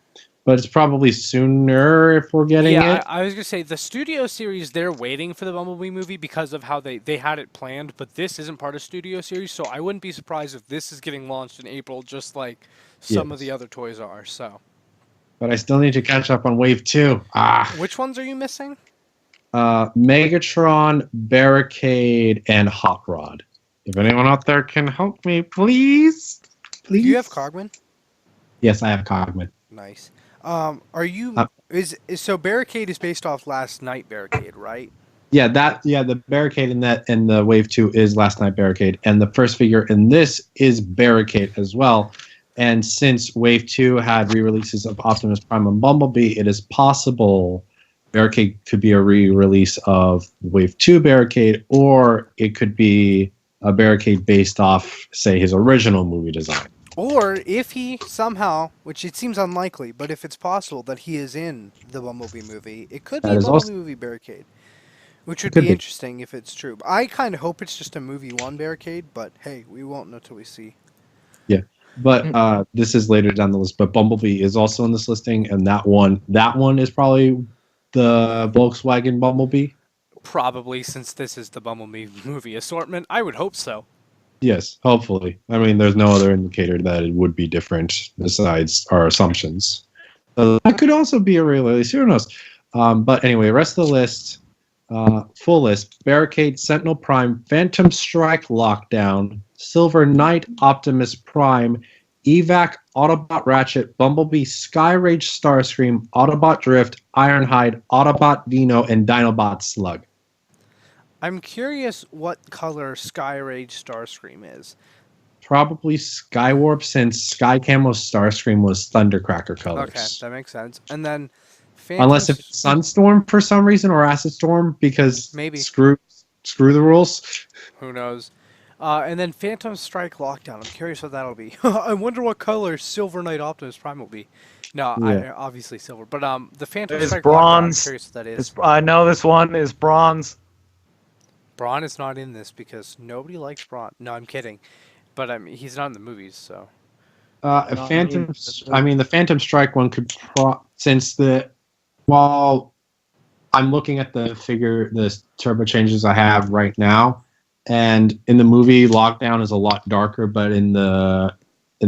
But it's probably sooner if we're getting it. I was going to say, the studio series, they're waiting for the Bumblebee movie because of how they had it planned, but this isn't part of studio series, so I wouldn't be surprised if this is getting launched in April, just like some of the other toys are, so. But I still need to catch up on Wave 2. Which ones are you missing? Megatron, Barricade, and Hot Rod. If anyone out there can help me, please. Please. Do you have Cogman? Yes, I have Cogman. Nice. Are you so Barricade is based off Last Night Barricade, right? Yeah, the Barricade in the Wave 2 is Last Night Barricade, and the first figure in this is Barricade as well. And since Wave 2 had re-releases of Optimus Prime and Bumblebee, it is possible Barricade could be a re-release of Wave 2 Barricade, or it could be a Barricade based off, say, his original movie design. Or if he somehow, which it seems unlikely, but if it's possible that he is in the Bumblebee movie, it could be a Bumblebee movie Barricade, which would be interesting if it's true. I kind of hope it's just a movie 1 Barricade, but hey, we won't know till we see. Yeah, but this is later down the list. But Bumblebee is also in this listing, and that one is probably the Volkswagen Bumblebee. Probably, since this is the Bumblebee movie assortment. I would hope so. Yes, hopefully. I mean, there's no other indicator that it would be different besides our assumptions. That could also be a re-release. Who knows? But anyway, rest of the list, full list: Barricade, Sentinel Prime, Phantom Strike, Lockdown, Silver Knight, Optimus Prime, Evac, Autobot Ratchet, Bumblebee, Skyrage, Starscream, Autobot Drift, Ironhide, Autobot Dino, and Dinobot Slug. I'm curious what color Skyrage Starscream is. Probably Skywarp, since Sky Camo Starscream was Thundercracker colors. Okay, that makes sense. And then unless if it's Sunstorm for some reason, or Acid Storm, because maybe screw the rules. Who knows? And then Phantom Strike Lockdown. I'm curious what that'll be. I wonder what color Silver Knight Optimus Prime will be. No, Yeah. obviously silver. But the Phantom It's Strike bronze. Lockdown. I'm curious what that is. I know this one is bronze. Braun is not in this because nobody likes Braun. No, I'm kidding. But he's not in the movies, so. Phantom. I mean, the Phantom Strike one could while I'm looking at the turbo changes I have right now, and in the movie, Lockdown is a lot darker, but in the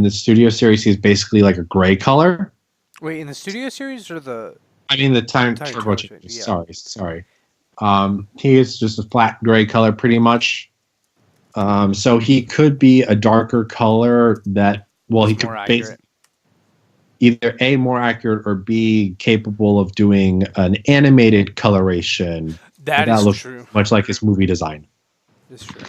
studio series, he's basically like a gray color. Wait, in the studio series or the? I mean, the time turbo changes. Yeah. Sorry. He is just a flat gray color, pretty much. So he could be a darker color that. Well, he could basically either A, more accurate, or B, capable of doing an animated coloration. That is true. Much like his movie design. That's true.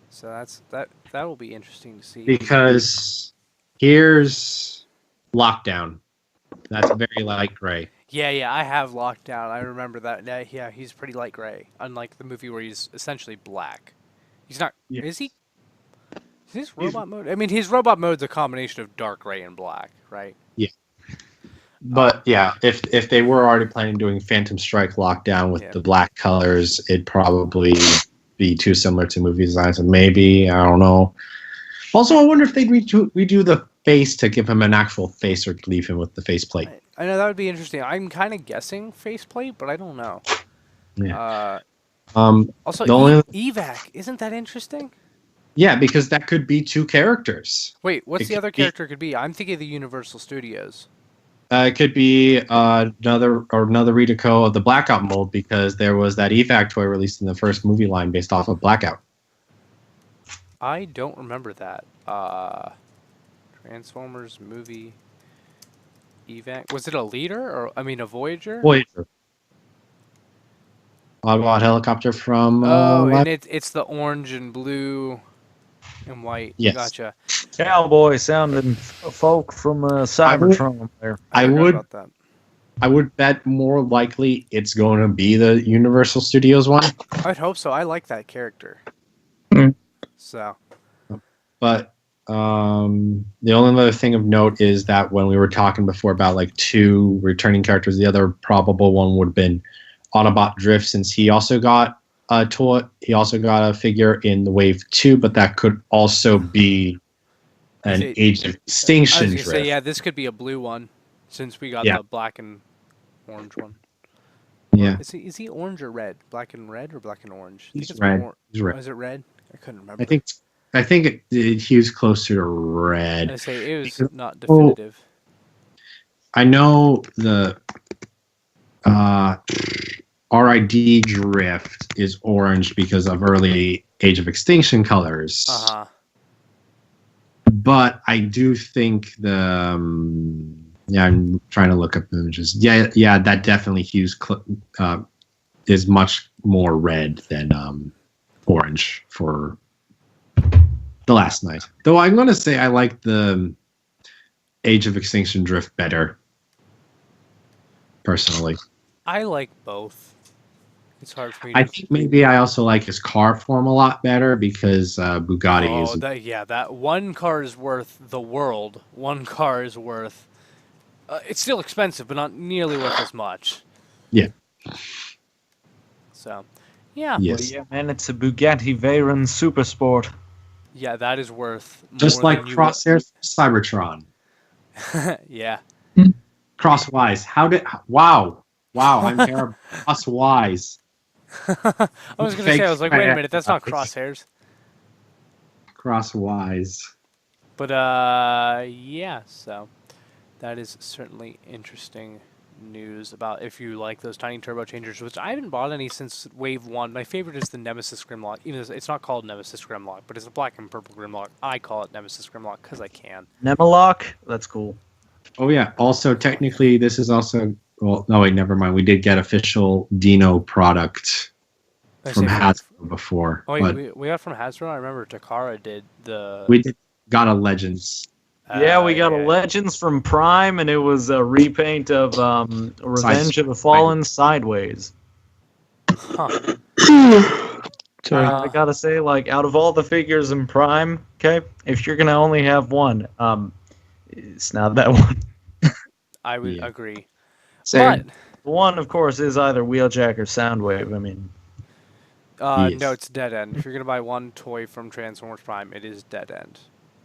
So that will be interesting to see. Because here's Lockdown. That's very light gray. Yeah, I have Lockdown. I remember that. Yeah, he's pretty light gray, unlike the movie where he's essentially black. He's not. Yeah. Is he? Is his robot mode? I mean, his robot mode's a combination of dark gray and black, right? Yeah. But yeah, if they were already planning on doing Phantom Strike Lockdown with the black colors, it'd probably be too similar to movie designs. And maybe, I don't know. Also, I wonder if they'd redo the face to give him an actual face or leave him with the faceplate. I know that would be interesting. I'm kind of guessing faceplate, but I don't know. Yeah. Also, Evac, isn't that interesting? Yeah, because that could be two characters. Wait, what's the other character could be? I'm thinking of the Universal Studios. It could be another Redeco of the Blackout mold, because there was that Evac toy released in the first movie line based off of Blackout. I don't remember that. Transformers movie Evac. Was it a leader or a Voyager? Voyager. Autobot helicopter from. And it's the orange and blue and white. Yes. Gotcha. Cowboy sounding folk from Cybertron there. I would bet more likely it's going to be the Universal Studios one. I'd hope so. I like that character. So. But the only other thing of note is that when we were talking before about like two returning characters, the other probable one would have been Autobot Drift, since he also got a toy. He also got a figure in the Wave 2, but that could also be an Age of Extinction Drift. Say, yeah, this could be a blue one, since we got the black and orange one. Yeah. Is he orange or red? Black and red or black and orange? He's red. He's red. Is it red? I couldn't remember. I think he was closer to red. I say it was not definitive. I know the RID Drift is orange because of early Age of Extinction colors. Uh-huh. But I do think I'm trying to look up images. Yeah, that definitely hues is much more red than orange for the last night. Though I'm going to say I like the Age of Extinction Drift better, personally. I like both. It's hard for me. I think maybe I also like his car form a lot better because Bugatti is. That one car is worth the world. One car is worth. It's still expensive, but not nearly worth as much. Yeah. So, yeah. Yes. Well, yeah, man, it's a Bugatti Veyron Supersport. Yeah, that is worth. Just more like Crosshair's Cybertron. Yeah. Crosswise. Wow, I'm terrible. Crosswise. I was going to say, I was like, wait a minute, that's not Crosshairs. Crosswise. But, yeah, so that is certainly interesting news about if you like those tiny turbo changers, which I haven't bought any since Wave 1. My favorite is the Nemesis Grimlock. Even though it's not called Nemesis Grimlock, but it's a black and purple Grimlock. I call it Nemesis Grimlock because I can. Nemalock? That's cool. Oh, yeah. Also, technically, this is also... Well, no, wait, never mind. We did get official Dino product from Hasbro before. Oh, wait, we got from Hasbro? I remember Takara did the... We got a Legends. Yeah, we got a Legends from Prime, and it was a repaint of Revenge of the Fallen Sideways. Huh. Sorry. I gotta say, like, out of all the figures in Prime, okay, if you're gonna only have one, it's not that one. I would agree. Same. The one, of course, is either Wheeljack or Soundwave. I mean, But Yes. no, it's dead end. If you're gonna buy one toy from Transformers Prime, it is dead end.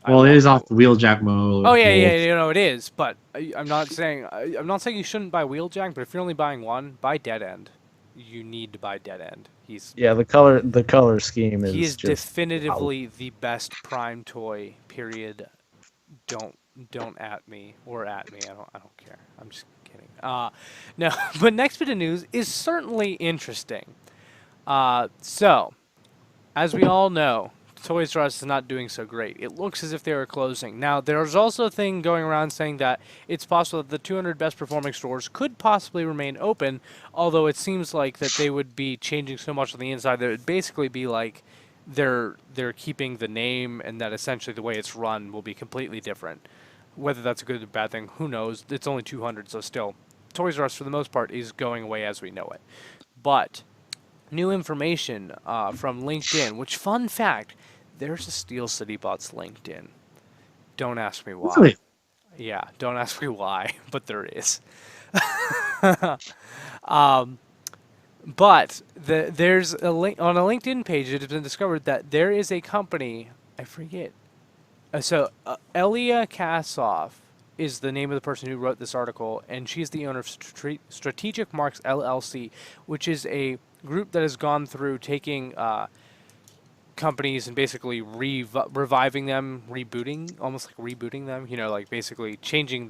Well, it is off the Wheeljack mode. Oh yeah, it is. But I'm not saying you shouldn't buy Wheeljack. But if you're only buying one, buy dead end. You need to buy dead end. yeah, the color scheme is He is just definitively the best Prime toy. Period. Don't at me or at me. I don't care. I'm just kidding. No. But next bit of news is certainly interesting. So, as we all know, Toys R Us is not doing so great. It looks as if they are closing. Now, there's also a thing going around saying that it's possible that the 200 best performing stores could possibly remain open, although it seems like that they would be changing so much on the inside that it would basically be like they're keeping the name, and that essentially the way it's run will be completely different. Whether that's a good or bad thing, who knows? It's only 200, so still. Toys R Us, for the most part, is going away as we know it. But new information from LinkedIn, which, fun fact, there's a Steel City Bots LinkedIn. Don't ask me why. Really? Yeah, don't ask me why, but there is. But there's a link on a LinkedIn page. It has been discovered that there is a company. I forget. Elia Kassoff is the name of the person who wrote this article, and she's the owner of Strategic Marks LLC, which is a group that has gone through taking companies and basically reviving them, almost like rebooting them, like basically changing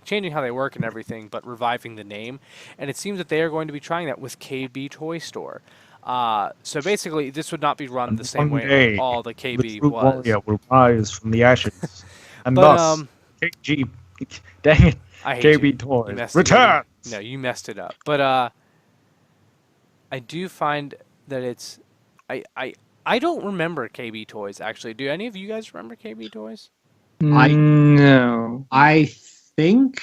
changing how they work and everything, but reviving the name. And it seems that they are going to be trying that with KB Toy Store. So basically, this would not be run the same way all the KB was. Yeah, will rise from the ashes, and But, thus, KG, dang it, I hate KB you. Toys You messed it returns. up. No, you messed it up. But I do find that it's I don't remember KB Toys actually. Do any of you guys remember KB Toys? No. I think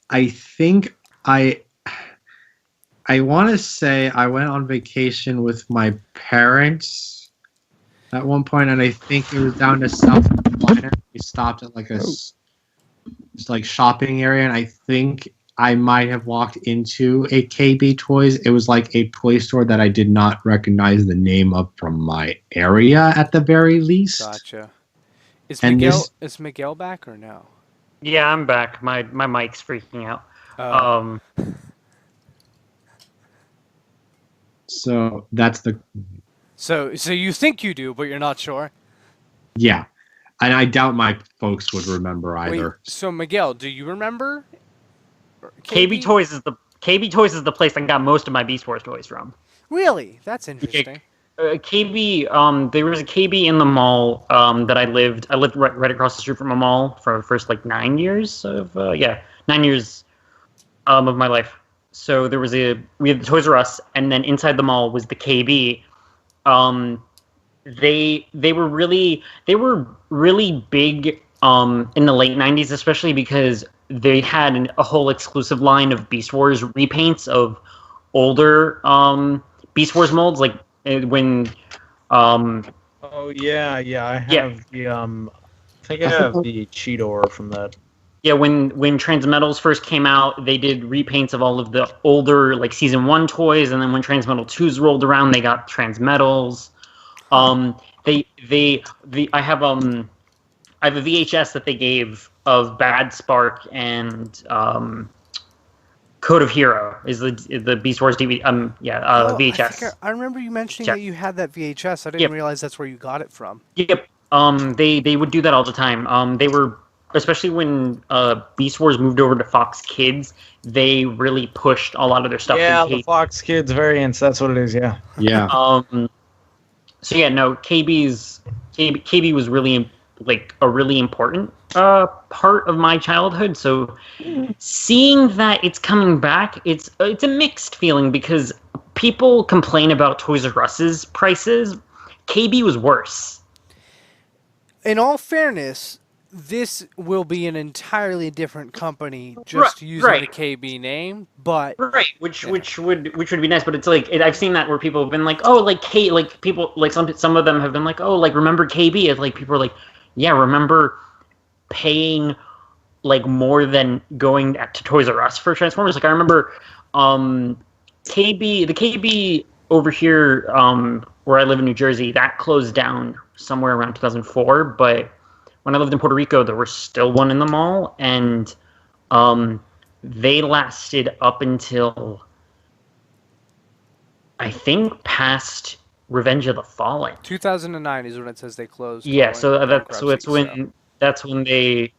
I want to say I went on vacation with my parents at one point, and I think it was down to South Carolina. We stopped at like just like shopping area, and I think I might have walked into a KB Toys. It was like a toy store that I did not recognize the name of from my area at the very least. Gotcha. Is And Miguel back or no? Yeah, I'm back. My mic's freaking out. So that's the So you think you do, but you're not sure. yeah, and I doubt my folks would remember either. Wait, so Miguel, do you remember? KB Toys is the place I got most of my Beast Wars toys from. Really? That's interesting. KB, there was a KB in the mall that I lived right across the street from a mall for the first like 9 years of 9 years of my life. So we had the Toys R Us, and then inside the mall was the KB. They were really big in the late 90s, especially because they had a whole exclusive line of Beast Wars repaints of older Beast Wars molds, like when Oh yeah, I have the I think I have the Cheetor from that. Yeah, when Transmetals first came out, they did repaints of all of the older like Season 1 toys, and then when Transmetal 2s rolled around, they got Transmetals. I have a VHS that they gave of Bad Spark and Code of Hero is the Beast Wars DVD. VHS. I remember you mentioning that you had that VHS. I didn't realize that's where you got it from. Yep. They would do that all the time. They were, especially when Beast Wars moved over to Fox Kids, they really pushed a lot of their stuff. Yeah, the Fox Kids variants. That's what it is. Yeah. Yeah. So yeah, no, KB was really like a really important part of my childhood. So seeing that it's coming back, it's a mixed feeling because people complain about Toys R Us's prices. KB was worse. In all fairness, this will be an entirely different company just using right. the KB name, but Right, which would be nice, but it's like I've seen that where people have been like, oh, like people like some of them have been like, oh, like remember KB? It's like people are like, yeah, remember paying like more than going to Toys R Us for Transformers. Like I remember, the KB over here, where I live in New Jersey, that closed down somewhere around 2004. But when I lived in Puerto Rico, there was still one in the mall, and they lasted up until I think past Revenge of the Fallen. 2009 is when it says they closed. Yeah, so that's when they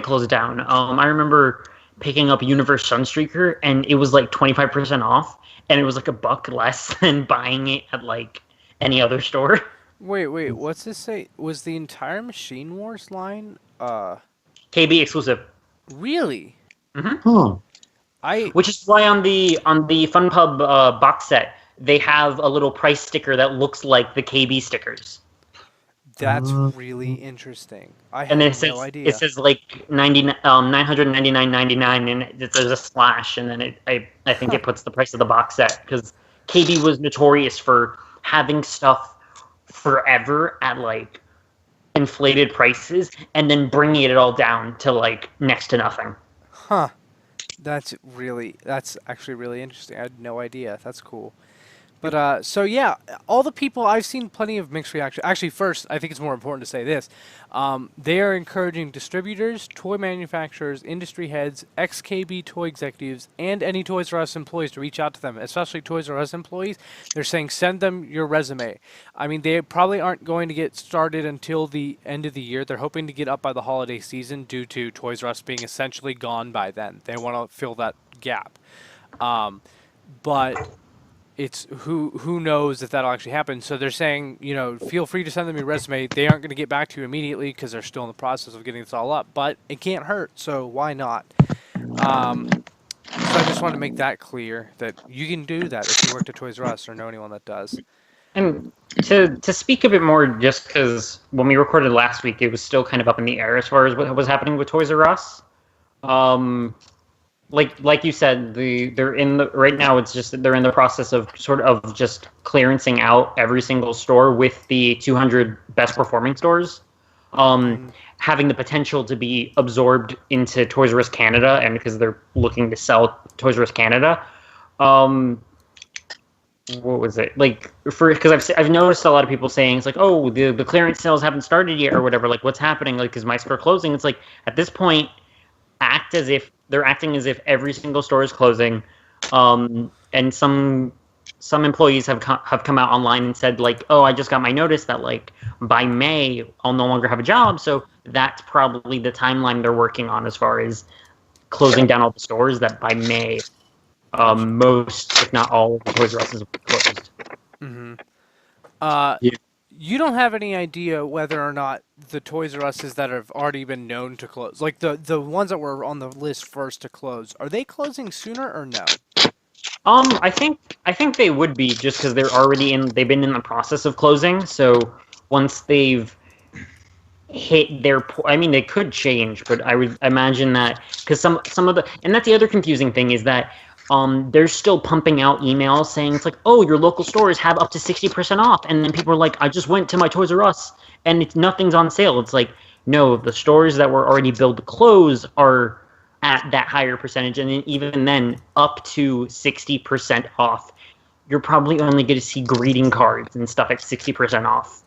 closed down. I remember picking up Universe Sunstreaker, and it was like 25% off, and it was like $1 less than buying it at like any other store. Wait, what's this say? Was the entire Machine Wars line KB exclusive. Really? Huh. Which is why on the Fun Pub box set they have a little price sticker that looks like the KB stickers. That's really interesting. I had no idea. It says like $999.99, and there's a slash, and then I think it puts the price of the box set, because KB was notorious for having stuff forever at like inflated prices, and then bringing it all down to like next to nothing. Huh. That's actually really interesting. I had no idea. That's cool. But so yeah, all the people, I've seen plenty of mixed reaction. Actually, first, I think it's more important to say this. They are encouraging distributors, toy manufacturers, industry heads, ex-KB toy executives, and any Toys R Us employees to reach out to them, especially Toys R Us employees. They're saying send them your resume. I mean, they probably aren't going to get started until the end of the year. They're hoping to get up by the holiday season due to Toys R Us being essentially gone by then. They want to fill that gap. But it's who knows if that'll actually happen. So they're saying, feel free to send them your resume. They aren't going to get back to you immediately because they're still in the process of getting this all up, but it can't hurt, so why not? So I just want to make that clear that you can do that if you work at Toys R Us or know anyone that does. And to speak a bit more, just because when we recorded last week, it was still kind of up in the air as far as what was happening with Toys R Us. Like you said, right now it's just they're in the process of sort of just clearancing out every single store with the 200 best performing stores, having the potential to be absorbed into Toys R Us Canada, and because they're looking to sell Toys R Us Canada. What was it like? Because I've noticed a lot of people saying it's like, oh, the clearance sales haven't started yet or whatever. Like, what's happening? Like, is my store closing? It's like at this point, they're acting as if every single store is closing, and some employees have come out online and said like, oh, I just got my notice that like by May I'll no longer have a job. So that's probably the timeline they're working on as far as closing down all the stores. That by May, most if not all of the Toys R Us will be closed. Mm-hmm. Yeah. You don't have any idea whether or not the Toys R Us's that have already been known to close, like the ones that were on the list first to close, are they closing sooner or no? I think they would be, just because they've been in the process of closing. So once they've hit their, they could change, but I would imagine that because some of the, and that's the other confusing thing is that they're still pumping out emails saying it's like, oh, your local stores have up to 60% off, and then people are like, I just went to my Toys R Us and nothing's on sale. It's like, no, the stores that were already billed to close are at that higher percentage, and even then, up to 60% off. You're probably only going to see greeting cards and stuff at 60% off.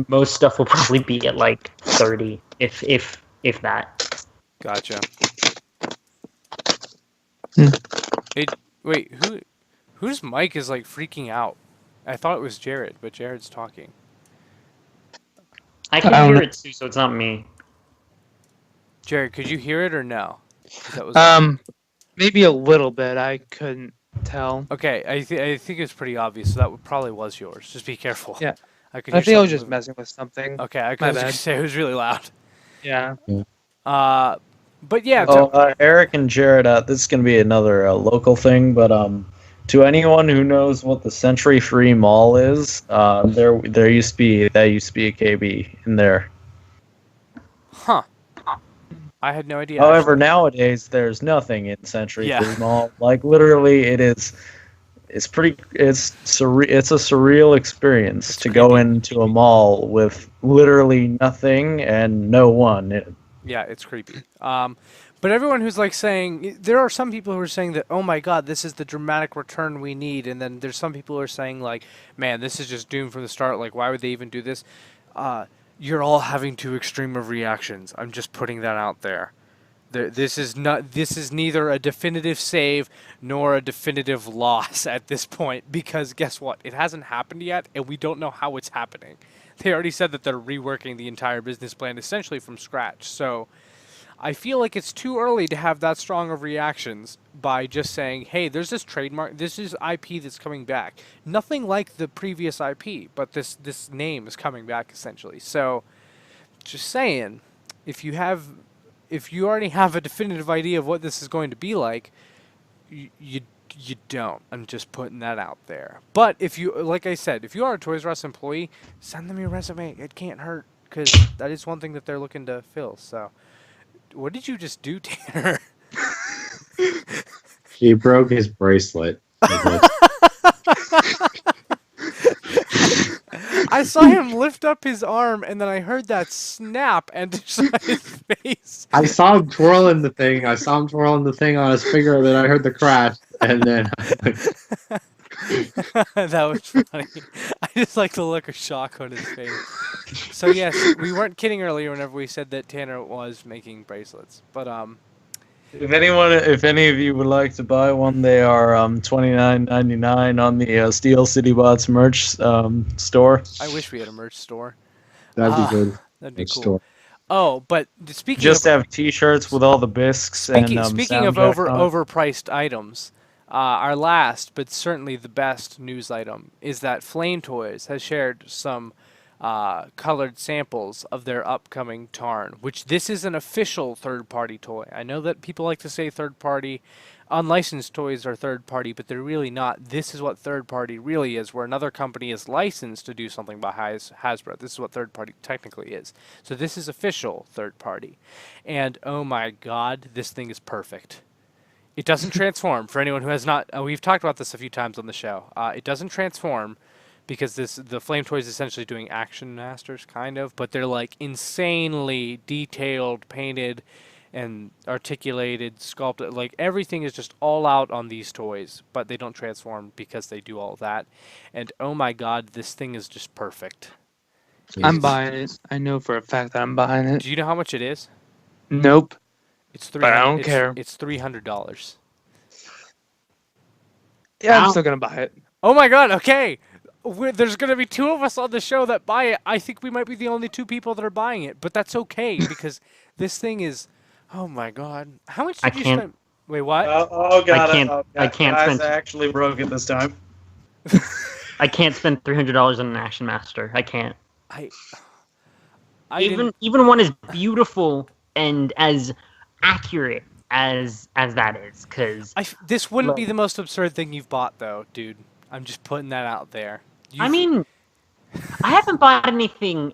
Most stuff will probably be at like 30, if that. Gotcha. Hmm. Wait, whose mic is like freaking out? I thought it was Jared, but Jared's talking. I can hear it too, so it's not me. Jared, could you hear it or no? That was maybe a little bit. I couldn't tell. okay, I think it's pretty obvious. So that probably was yours. Just be careful. Yeah. I think I was just messing with something. Okay, I was going to say it was really loud. Yeah. But yeah. Eric and Jared, this is going to be another local thing, but to anyone who knows what the Century Free Mall is, there used to be a KB in there. Huh. I had no idea. However, actually. nowadays there's nothing in Century Yeah. 3 Mall. Like literally, it's a surreal experience It's to go creepy. into a mall with literally nothing and no one. Yeah, it's creepy. But everyone who's like saying, there are some people who are saying that, oh my god, this is the dramatic return we need, and then there's some people who are saying like, man, this is just doomed from the start. Like, why would they even do this? You're all having too extreme of reactions. I'm just putting that out there. This is neither a definitive save nor a definitive loss at this point, because guess what? It hasn't happened yet, and we don't know how it's happening. They already said that they're reworking the entire business plan essentially from scratch. So I feel like it's too early to have that strong of reactions by just saying, hey, there's this trademark, this is IP that's coming back. Nothing like the previous IP, but this name is coming back essentially. So just saying, if you already have a definitive idea of what this is going to be like, you don't. I'm just putting that out there. But if you, like I said, if you are a Toys R Us employee, send them your resume. It can't hurt, because that is one thing that they're looking to fill. So, what did you just do, Tanner? He broke his bracelet. I saw him lift up his arm, and then I heard that snap and saw his face. I saw him twirling the thing. I saw him twirling the thing on his finger, then I heard the crash, and then That was funny. I just like the look of shock on his face. So yes, we weren't kidding earlier whenever we said that Tanner was making bracelets. But If any of you would like to buy one, they are $29.99 on the Steel City Bots merch store. I wish we had a merch store. that'd be good. That'd be Merch cool. store. Oh, but speaking Just of have T-shirts with all the bisks speaking and of sound jack on it. overpriced items, our last but certainly the best news item is that Flame Toys has shared some colored samples of their upcoming Tarn, which this is an official third-party toy. I know that people like to say third-party. Unlicensed toys are third-party, but they're really not. This is what third-party really is, where another company is licensed to do something by Hasbro. This is what third-party technically is. So this is official third-party. And oh my god, this thing is perfect. It doesn't transform. For anyone who has not, we've talked about this a few times on the show. It doesn't transform, because the Flame Toy is essentially doing Action Masters, kind of, but they're like insanely detailed, painted, and articulated, sculpted. Like everything is just all out on these toys, but they don't transform because they do all that. And oh my god, this thing is just perfect. I'm buying it. I know for a fact that I'm buying it. Do you know how much it is? Nope. It's But I don't care. It's $300. Yeah, I'm Ow. still gonna buy it. Oh my god, okay. There's going to be two of us on the show that buy it. I think we might be the only two people that are buying it, but that's okay because this thing is, oh my god. How much did you spend? Wait, what? Oh god! I can't guys, spend- I actually broke it this time. I can't spend $300 on an Action Master. I can't. I Even one as beautiful and as accurate as that is, because this wouldn't be the most absurd thing you've bought, though, dude. I'm just putting that out there. I mean, I haven't bought anything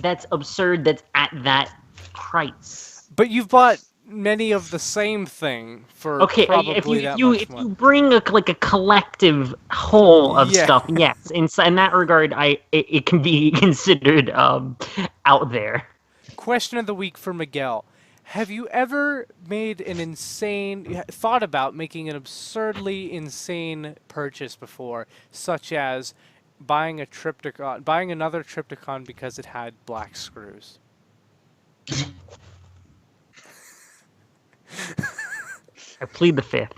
that's absurd that's at that price. But you've bought many of the same thing for probably if that you much you bring a collective whole of Yeah. stuff, yes. In that regard, it can be considered out there. Question of the week for Miguel. Have you ever thought about making an absurdly insane purchase before, such as buying another Triptychon because it had black screws? I plead the fifth.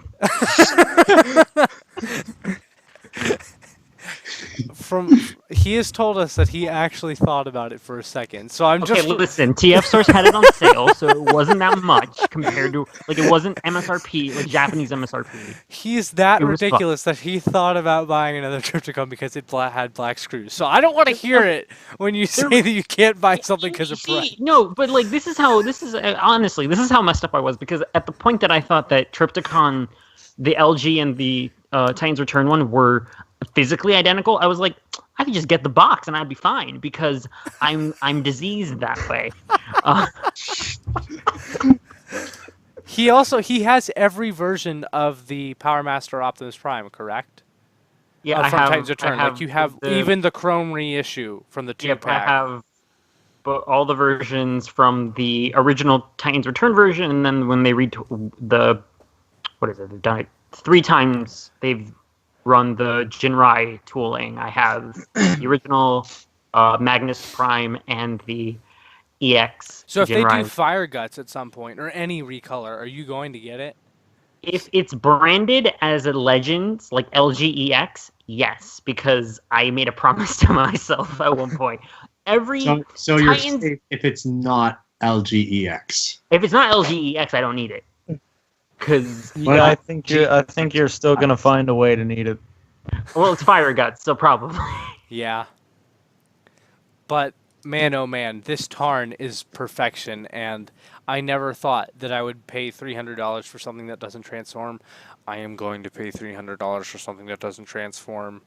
He has told us that he actually thought about it for a second. So I'm Okay, just listen. TF Source had it on sale, so it wasn't that much compared to it wasn't MSRP, like Japanese MSRP. He's that It was ridiculous that he thought about buying another Triptychon because it had black screws. So I don't want to hear it when you say that you can't buy something because of price. No, but like honestly, this is how messed up I was, because at the point that I thought that Triptychon, the LG and the Titans Return one were physically identical, I could just get the box and I'd be fine because I'm diseased that way. He has every version of the Power Master Optimus Prime, correct? Yeah, from Titans Return. Like you have even the Chrome reissue from the 2-pack. I have all the versions from the original Titans Return version, and then when they read the they've done it 3 times. They've run the Jinrai tooling. I have the original Magnus Prime and the EX. So if Jinrai. they do Fire Guts at some point, or any recolor, are you going to get it? If it's branded as a Legends, like LGEX, yes, because I made a promise to myself at one point. So you're safe if it's not LGEX. If it's not LGEX, I don't need it. Because I think you're still gonna find a way to need it. Well, it's Fire Guts, so probably. Yeah. But man, oh man, this Tarn is perfection, and I never thought that I would pay $300 for something that doesn't transform. I am going to pay $300 for something that doesn't transform.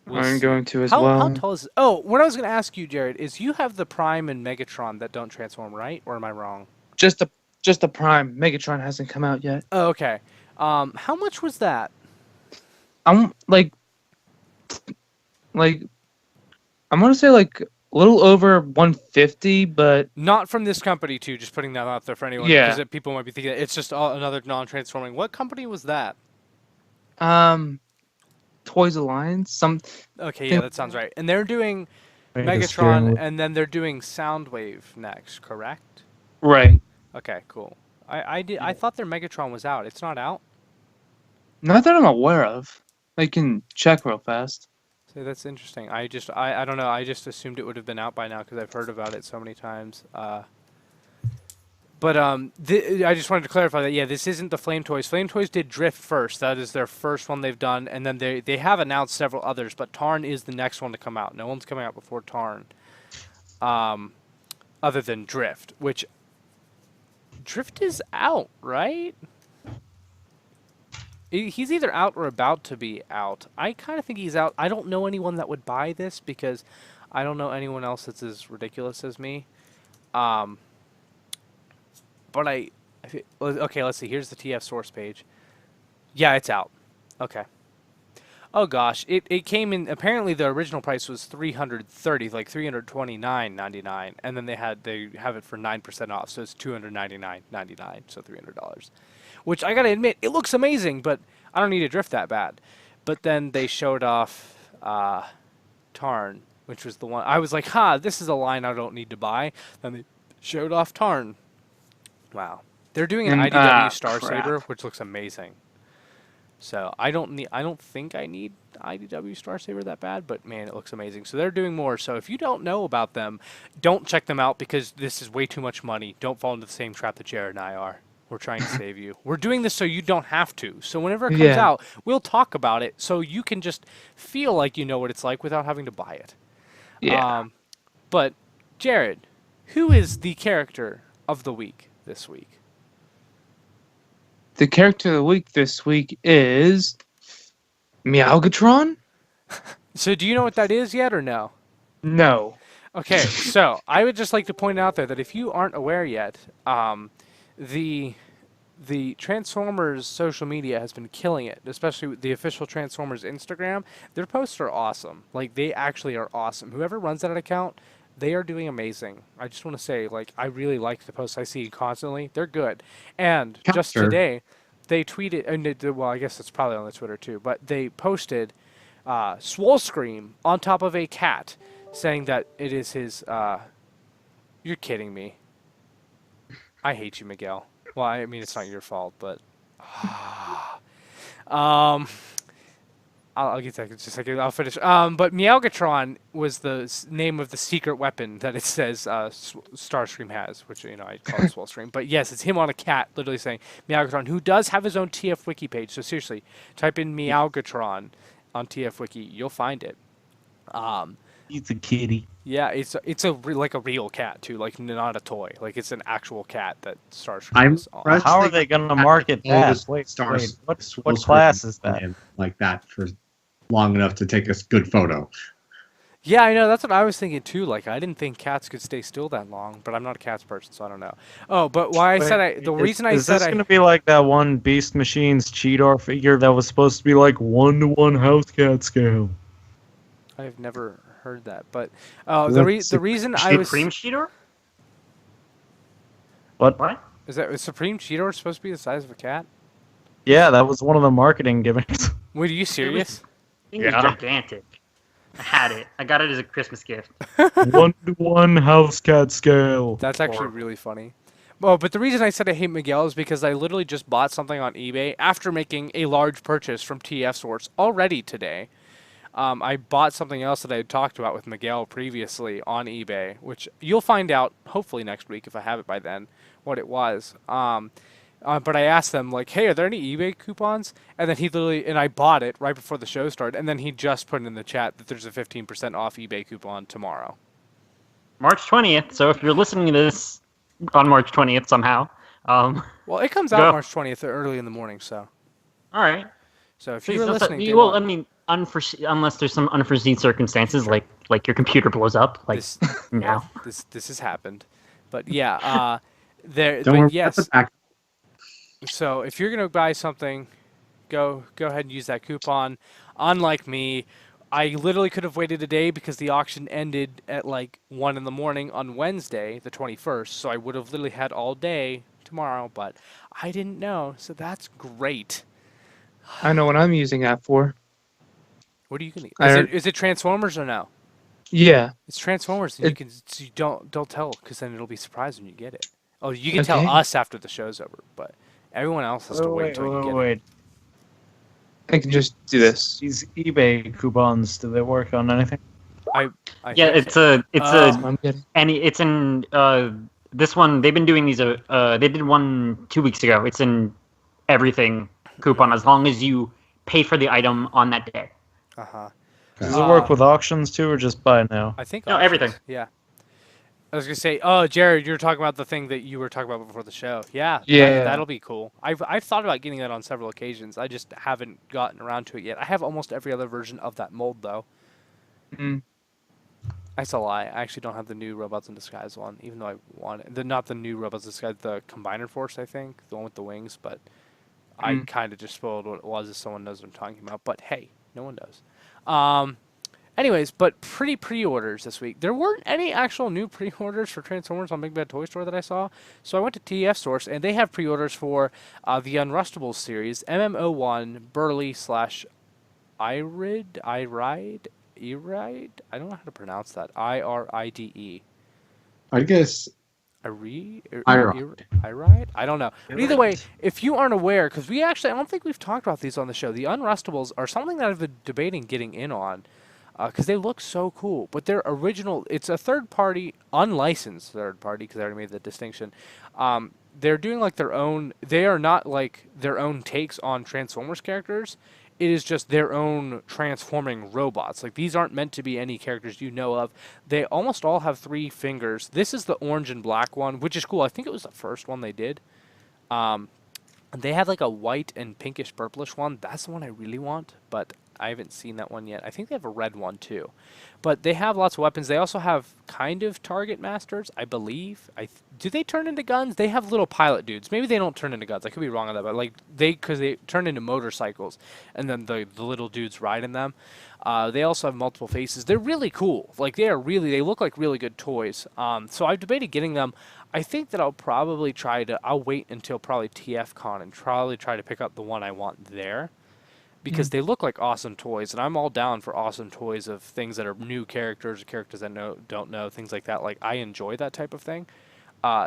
I'm going to as well. How tall is it? Oh, what I was going to ask you, Jared, is you have the Prime and Megatron that don't transform, right? Or am I wrong? Just the Prime. Megatron hasn't come out yet. Oh, okay. How much was that? I'm like I'm gonna say like a little over 150, but not from this company too. Just putting that out there for anyone. Yeah. Because people might be thinking it's just another non-transforming. What company was that? Toys Alliance. Okay, yeah, that sounds right. And they're doing Maybe Megatron, and then they're doing Soundwave next, correct? Right. Okay, cool. I thought their Megatron was out. It's not out? Not that I'm aware of. I can check real fast. So that's interesting. I don't know. I just assumed it would have been out by now because I've heard about it so many times. But I just wanted to clarify that, yeah, this isn't the Flame Toys. Flame Toys did Drift first. That is their first one they've done. And then they have announced several others, but Tarn is the next one to come out. No one's coming out before Tarn. Other than Drift, which Drift is out, right? He's either out or about to be out. I kind of think he's out. I don't know anyone that would buy this because I don't know anyone else that's as ridiculous as me. But okay, let's see. Here's the TF source page. Yeah, it's out. Okay. Oh gosh, it came in. Apparently, the original price was $330, like $329.99, and then they have it for 9% off, so it's $299.99, so $300. Which I gotta admit, it looks amazing, but I don't need a Drift that bad. But then they showed off Tarn, which was the one I was like, this is a line I don't need to buy. Then they showed off Tarn. Wow, they're doing an IDW Star Saber, which looks amazing. So I don't think I need IDW Star Saber that bad, but man, it looks amazing. So they're doing more. So if you don't know about them, don't check them out because this is way too much money. Don't fall into the same trap that Jared and I are. We're trying to save you. We're doing this so you don't have to. So whenever it comes out, we'll talk about it so you can just feel like you know what it's like without having to buy it. Yeah. But Jared, who is the character of the week this week? The character of the week this week is Meowgatron? So do you know what that is yet or no? No. Okay, so I would just like to point out there that if you aren't aware yet, the Transformers social media has been killing it, especially the official Transformers Instagram. Their posts are awesome. Like, they actually are awesome. Whoever runs that account, they are doing amazing. I just want to say, like, I really like the posts I see constantly. They're good. And just today, they tweeted, and well, I guess it's probably on the Twitter too, but they posted Swole Scream on top of a cat saying that it is his, you're kidding me. I hate you, Miguel. Well, I mean, it's not your fault, but I'll get that in just a second. I'll finish. But Meowgatron was the name of the secret weapon that it says Starscream has, which, you know, I call it Swellstream. But yes, it's him on a cat, literally saying Meowgatron, who does have his own TF Wiki page. So seriously, type in Meowgatron on TF Wiki, you'll find it. He's a kitty. Yeah, it's like a real cat too, like not a toy. Like it's an actual cat that I'm is on. How are they going to market that? Wait, what class is that? Like that for long enough to take a good photo. Yeah, I know. That's what I was thinking too. Like, I didn't think cats could stay still that long, but I'm not a cats person, so I don't know. Oh, but why I said the reason I is said this I going to be like that one Beast Machines Cheetor figure that was supposed to be like 1-to-1 house cat scale? I've never heard that, but That's the reason I was Supreme Cheetor? What? What? is Supreme Cheetor supposed to be the size of a cat? Yeah, that was one of the marketing gimmicks. Wait, are you serious? It was gigantic. I had it. I got it as a Christmas gift. 1-to-1 house cat scale. That's actually really funny. Well, but the reason I said I hate Miguel is because I literally just bought something on eBay after making a large purchase from TF Source already today. I bought something else that I had talked about with Miguel previously on eBay, which you'll find out hopefully next week if I have it by then, what it was. But I asked them, like, hey, are there any eBay coupons? And then and I bought it right before the show started, and then he just put in the chat that there's a 15% off eBay coupon tomorrow. March 20th. So if you're listening to this on March 20th somehow, well, it comes out March 20th early in the morning, so. All right. So if you're listening, well, I mean, unless there's some unforeseen circumstances, like your computer blows up, like now. This has happened, but yeah, Don't worry, yes. So if you're gonna buy something, go ahead and use that coupon. Unlike me, I literally could have waited a day because the auction ended at like 1 in the morning on Wednesday, the 21st. So I would have literally had all day tomorrow, but I didn't know. So that's great. I know what I'm using that for. What are you gonna? Is it Transformers or no? Yeah. It's Transformers. And you don't tell because then it'll be surprised when you get it. Oh, you can tell us after the show's over, but everyone else has to wait until you get it. I can just do this. These eBay coupons, do they work on anything? Yeah, it's in this one. They've been doing these. They did one 2 weeks ago. It's in everything coupon as long as you pay for the item on that day. Does it work with auctions too, or just buy now? I think no, everything. Yeah. I was gonna say, oh, Jared, you're talking about the thing that you were talking about before the show. Yeah. That'll be cool. I've thought about getting that on several occasions. I just haven't gotten around to it yet. I have almost every other version of that mold though. That's a lie. I actually don't have the new Robots in Disguise one, even though I want it. Not the new Robots in Disguise, the Combiner Force, I think, the one with the wings. But I kind of just spoiled what it was, if someone knows what I'm talking about. But hey, no one does. Anyways, but pre-orders this week. There weren't any actual new pre-orders for Transformers on Big Bad Toy Store that I saw. So I went to TF Source, and they have pre-orders for the Unrustables series, MMO1, Burly / Iride? I don't know how to pronounce that. IRIDE. I guess. Iride? I don't know. But either way, if you aren't aware, because I don't think we've talked about these on the show. The Unrustables are something that I've been debating getting in on. Because they look so cool, but they're original. It's a third-party, unlicensed third-party, because I already made the distinction. They're doing like their own. They are not like their own takes on Transformers characters. It is just their own transforming robots. Like these aren't meant to be any characters you know of. They almost all have 3 fingers. This is the orange and black one, which is cool. I think it was the first one they did. They have like a white and pinkish purplish one. That's the one I really want, but I haven't seen that one yet. I think they have a red one too. But they have lots of weapons. They also have kind of target masters, I believe. Do they turn into guns? They have little pilot dudes. Maybe they don't turn into guns. I could be wrong on that, but like because they turn into motorcycles, and then the little dudes ride in them. They also have multiple faces. They're really cool. Like they look like really good toys. So I've debated getting them. I think that I'll probably I'll wait until probably TFCon and probably try to pick up the one I want there. Because they look like awesome toys, and I'm all down for awesome toys of things that are new characters or characters I don't know, things like that. Like, I enjoy that type of thing.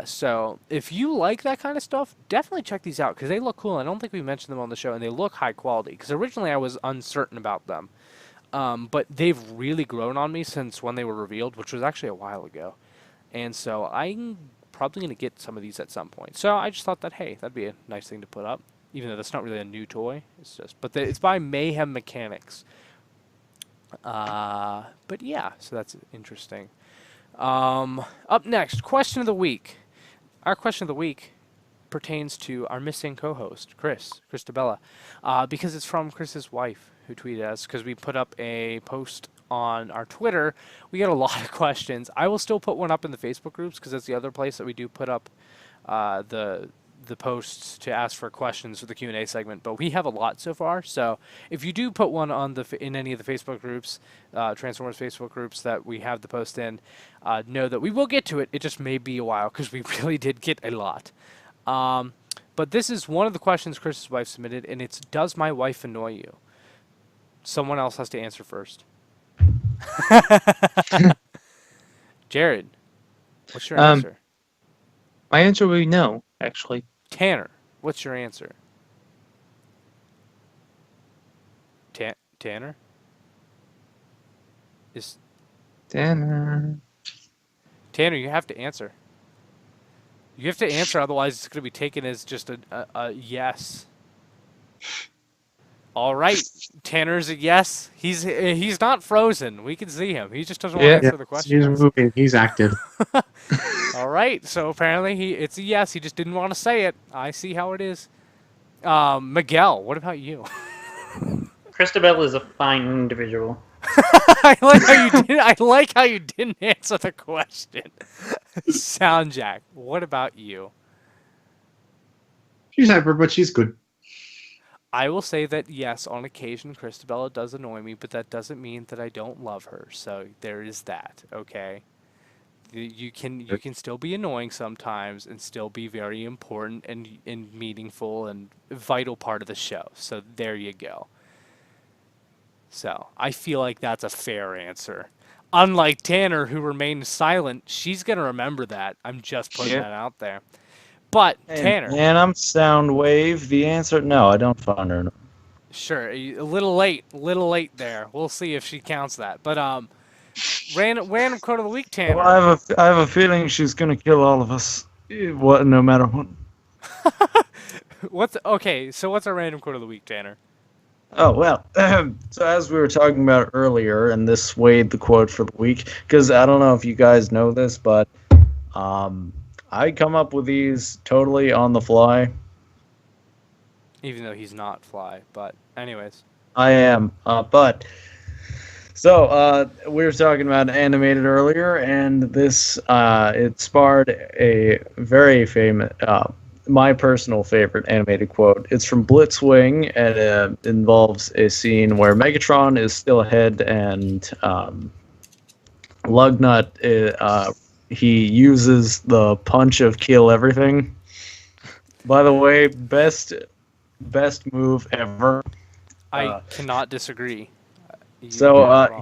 So, if you like that kind of stuff, definitely check these out, because they look cool. I don't think we mentioned them on the show, and they look high quality, because originally I was uncertain about them. But they've really grown on me since when they were revealed, which was actually a while ago. And so, I'm probably going to get some of these at some point. So, I just thought that, hey, that'd be a nice thing to put up. Even though that's not really a new toy, it's by Mayhem Mechanics. But yeah, so that's interesting. Up next, question of the week. Our question of the week pertains to our missing co-host, Chrys DeBella, because it's from Chris's wife who tweeted us, because we put up a post on our Twitter, we get a lot of questions. I will still put one up in the Facebook groups because that's the other place that we do put up the posts to ask for questions for the Q&A segment. But we have a lot so far, so if you do put one on in any of the Facebook groups, Transformers Facebook groups that we have the post in, know that we will get to it. It just may be a while because we really did get a lot. But this is one of the questions Chris's wife submitted, and it's, does my wife annoy you? Someone else has to answer first. Jared, what's your answer? My answer would be no, actually. Tanner, what's your answer? Tanner? Tanner, you have to answer. You have to answer, otherwise it's going to be taken as just a yes. All right, Tanner's a yes. He's not frozen. We can see him. He just doesn't want to answer the question. He's moving. He's active. All right, so apparently it's a yes. He just didn't want to say it. I see how it is. Miguel, what about you? Christabel is a fine individual. I like how you didn't answer the question. Soundjack, what about you? She's hyper, but she's good. I will say that yes, on occasion, Christabella does annoy me, but that doesn't mean that I don't love her. So there is that. Okay, you can still be annoying sometimes and still be very important and meaningful and vital part of the show. So there you go. So I feel like that's a fair answer. Unlike Tanner, who remained silent, she's gonna remember that. I'm just putting that out there. But Tanner, and I'm Soundwave. The answer, no, I don't find her. Sure, a little late there. We'll see if she counts that. But random quote of the week, Tanner. Well, I have a feeling she's gonna kill all of us. No matter what. Okay? So what's our random quote of the week, Tanner? Oh, well, so as we were talking about earlier, and this swayed the quote for the week, because I don't know if you guys know this, but I come up with these totally on the fly. Even though he's not Fly, but anyways. I am, we were talking about animated earlier, and this, it sparred a very famous, my personal favorite animated quote. It's from Blitzwing, and it involves a scene where Megatron is still ahead, and Lugnut, he uses the punch of kill everything. By the way, best move ever. I cannot disagree. He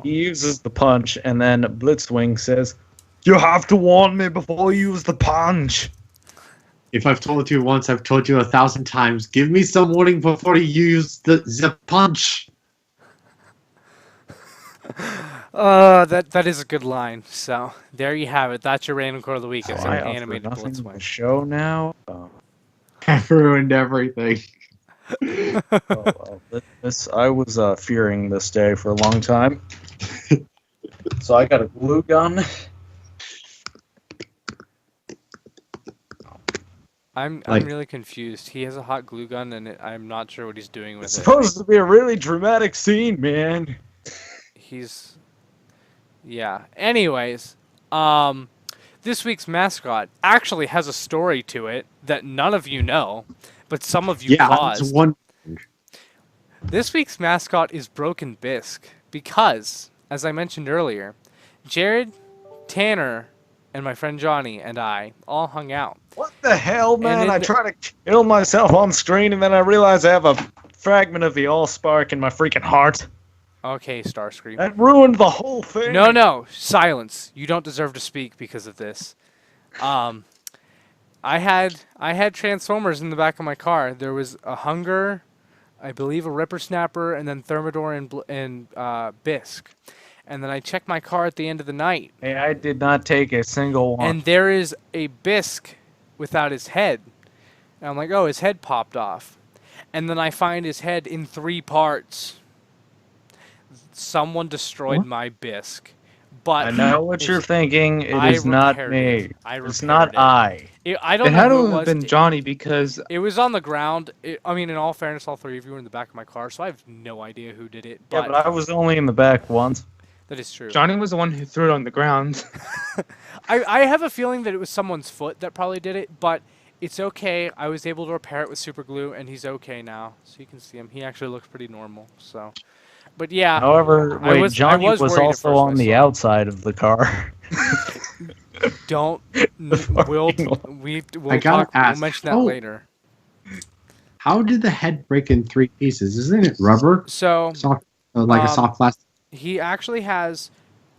uses the punch, and then Blitzwing says, "You have to warn me before you use the punch." If I've told it to you once, I've told you 1,000 times. Give me some warning before you use the punch. That is a good line. So there you have it. That's your random quote of the week. It's an animated Blitzwing show now. I've ruined everything. I was fearing this day for a long time. So I got a glue gun. I'm really confused. He has a hot glue gun, and I'm not sure what he's doing with it. It's supposed to be a really dramatic scene, man. Yeah. Anyways, this week's mascot actually has a story to it that none of you know, but some of you caused. That's one. This week's mascot is Broken BISK because, as I mentioned earlier, Jared, Tanner, and my friend Johnny and I all hung out. What the hell, man? I try to kill myself on screen, and then I realize I have a fragment of the Allspark in my freaking heart. Okay, Starscream. That ruined the whole thing. No, silence. You don't deserve to speak because of this. I had Transformers in the back of my car. There was a Hunger, I believe a Ripper Snapper, and then Thermidor and BISK. And then I checked my car at the end of the night. Hey, I did not take a single one. And there is a BISK without his head. And I'm like, oh, his head popped off. And then I find his head in 3 parts. Someone destroyed my BISK. But I know what you're thinking. It is not me. It's not I. I don't know. It had to have been Johnny because it was on the ground. I mean, in all fairness, all 3 of you were in the back of my car, so I have no idea who did it. But I was only in the back once. That is true. Johnny was the one who threw it on the ground. I have a feeling that it was someone's foot that probably did it, but it's okay. I was able to repair it with super glue, and he's okay now. So you can see him. He actually looks pretty normal. So, but yeah. However, Johnny was worried at also first on when I the saw him. outside of the car. Don't. We'll I gotta talk. We'll ask, mention that how- later. How did the head break in 3 pieces? Isn't it rubber? So Soft, like a soft plastic? he actually has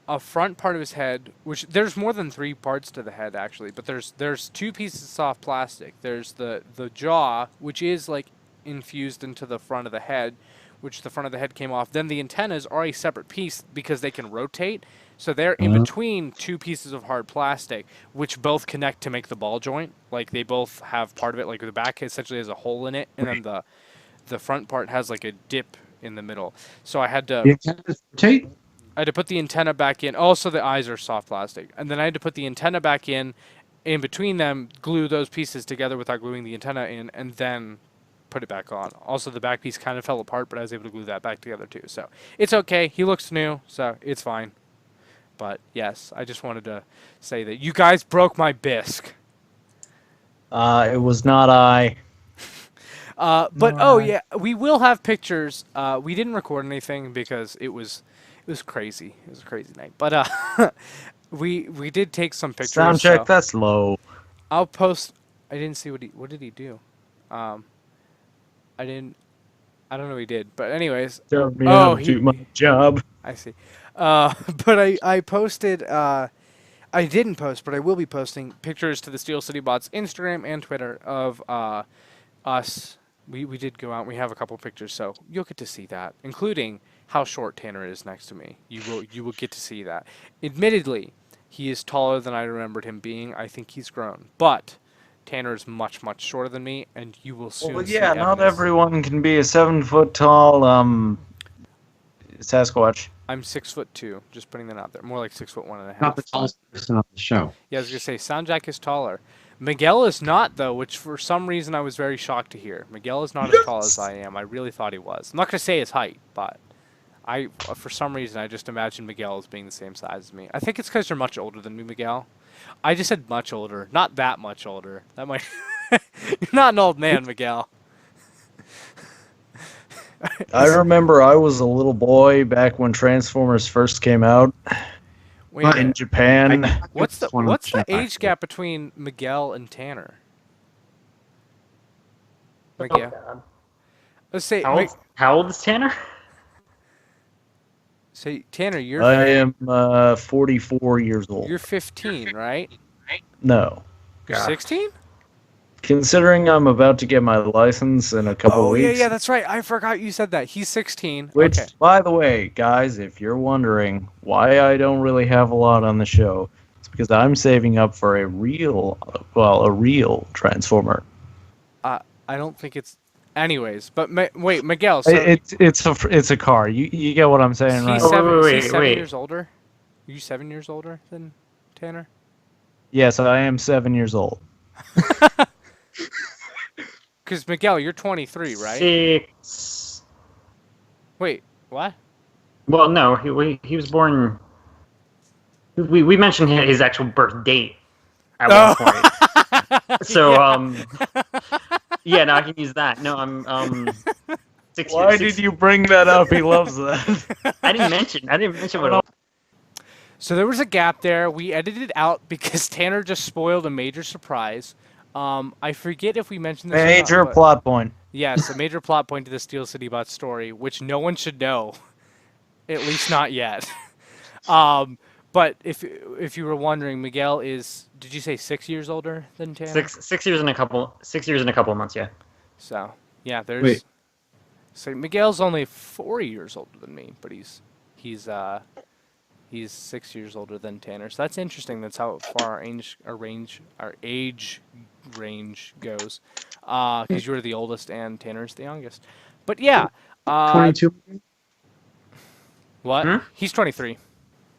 a front part of his head, which there's more than 3 parts to the head actually, but there's 2 pieces of soft plastic. There's the jaw, which is like infused into the front of the head, which the front of the head came off. Then the antennas are a separate piece because they can rotate. So they're in between 2 pieces of hard plastic, which both connect to make the ball joint. Like they both have part of it, like the back essentially has a hole in it, and then the front part has like a dip in the middle. So I had to The antennas rotate? I had to put the antenna back in. Also, the eyes are soft plastic. And then I had to put the antenna back in between them, glue those pieces together without gluing the antenna in, and then put it back on. Also, the back piece kind of fell apart, but I was able to glue that back together too. So it's okay. He looks new, so it's fine. But yes, I just wanted to say that you guys broke my bisque. It was not I. But oh yeah, we will have pictures. We didn't record anything because it was crazy. It was a crazy night. But we did take some pictures. Sound check. so That's low. I'll post. I didn't see what did he do. I don't know what he did. But anyways, Tell me how to do my job. I see. But I posted. I didn't post, but I will be posting pictures to the Steel City Bots Instagram and Twitter of us. We did go out. We have a couple pictures, so you'll get to see that, including how short Tanner is next to me. You will get to see that. Admittedly, he is taller than I remembered him being. I think he's grown, but Tanner is much shorter than me, and you will soon. Well, see yeah, not evidence. everyone can be a 7-foot tall Sasquatch. I'm 6'2". Just putting that out there. More like 6'1.5". Not the tallest person on the show. Yeah, I was gonna say Soundjack is taller. Miguel is not though, which for some reason I was very shocked to hear. Miguel is not as tall as I am. I really thought he was. I'm not gonna say his height, but for some reason I just imagined Miguel as being the same size as me. I think it's because you're much older than me, Miguel. I just said much older, not that much older. That might. You're not an old man, Miguel. I remember I was a little boy back when Transformers first came out Wait a in minute. Japan. What's the age gap between Miguel and Tanner? Miguel. Let's say. How old is Tanner? Say Tanner, you're I am 44 years old. you're 15, right? No. You're 16? Considering I'm about to get my license in a couple Oh weeks. yeah, that's right. I forgot you said that. He's 16. Which, okay. by the way, guys, if you're wondering why I don't really have a lot on the show, it's because I'm saving up for a real Transformer. I don't think it's. Anyways, but wait, Miguel. So It's a car. You get what I'm saying, right? he's wait, 7 wait. years older. Are you 7 years older than Tanner? Yes, I am 7 years old. Because Miguel, you're 23, right? 6. Wait, what? Well, no, he was born. We mentioned his actual birth date at one point. So yeah, no, I can use that. No, I'm 6 Why years. did you bring that up? He loves that. I didn't mention what. It So there was a gap there. We edited it out because Tanner just spoiled a major surprise. I forget if we mentioned this. Major or not, but plot point. yes, a major plot point to the Steel City Bot story, which no one should know, at least not yet. But if you were wondering, Miguel is. Did you say 6 years older than Tanner? 6 years and a couple. 6 years and a couple of months. Yeah. So yeah, there's. Wait. So Miguel's only 4 years older than me, but he's 6 years older than Tanner. So that's interesting. That's how far our age range goes. Because you're the oldest and Tanner's the youngest. But yeah. 22? What? Hmm? He's 23.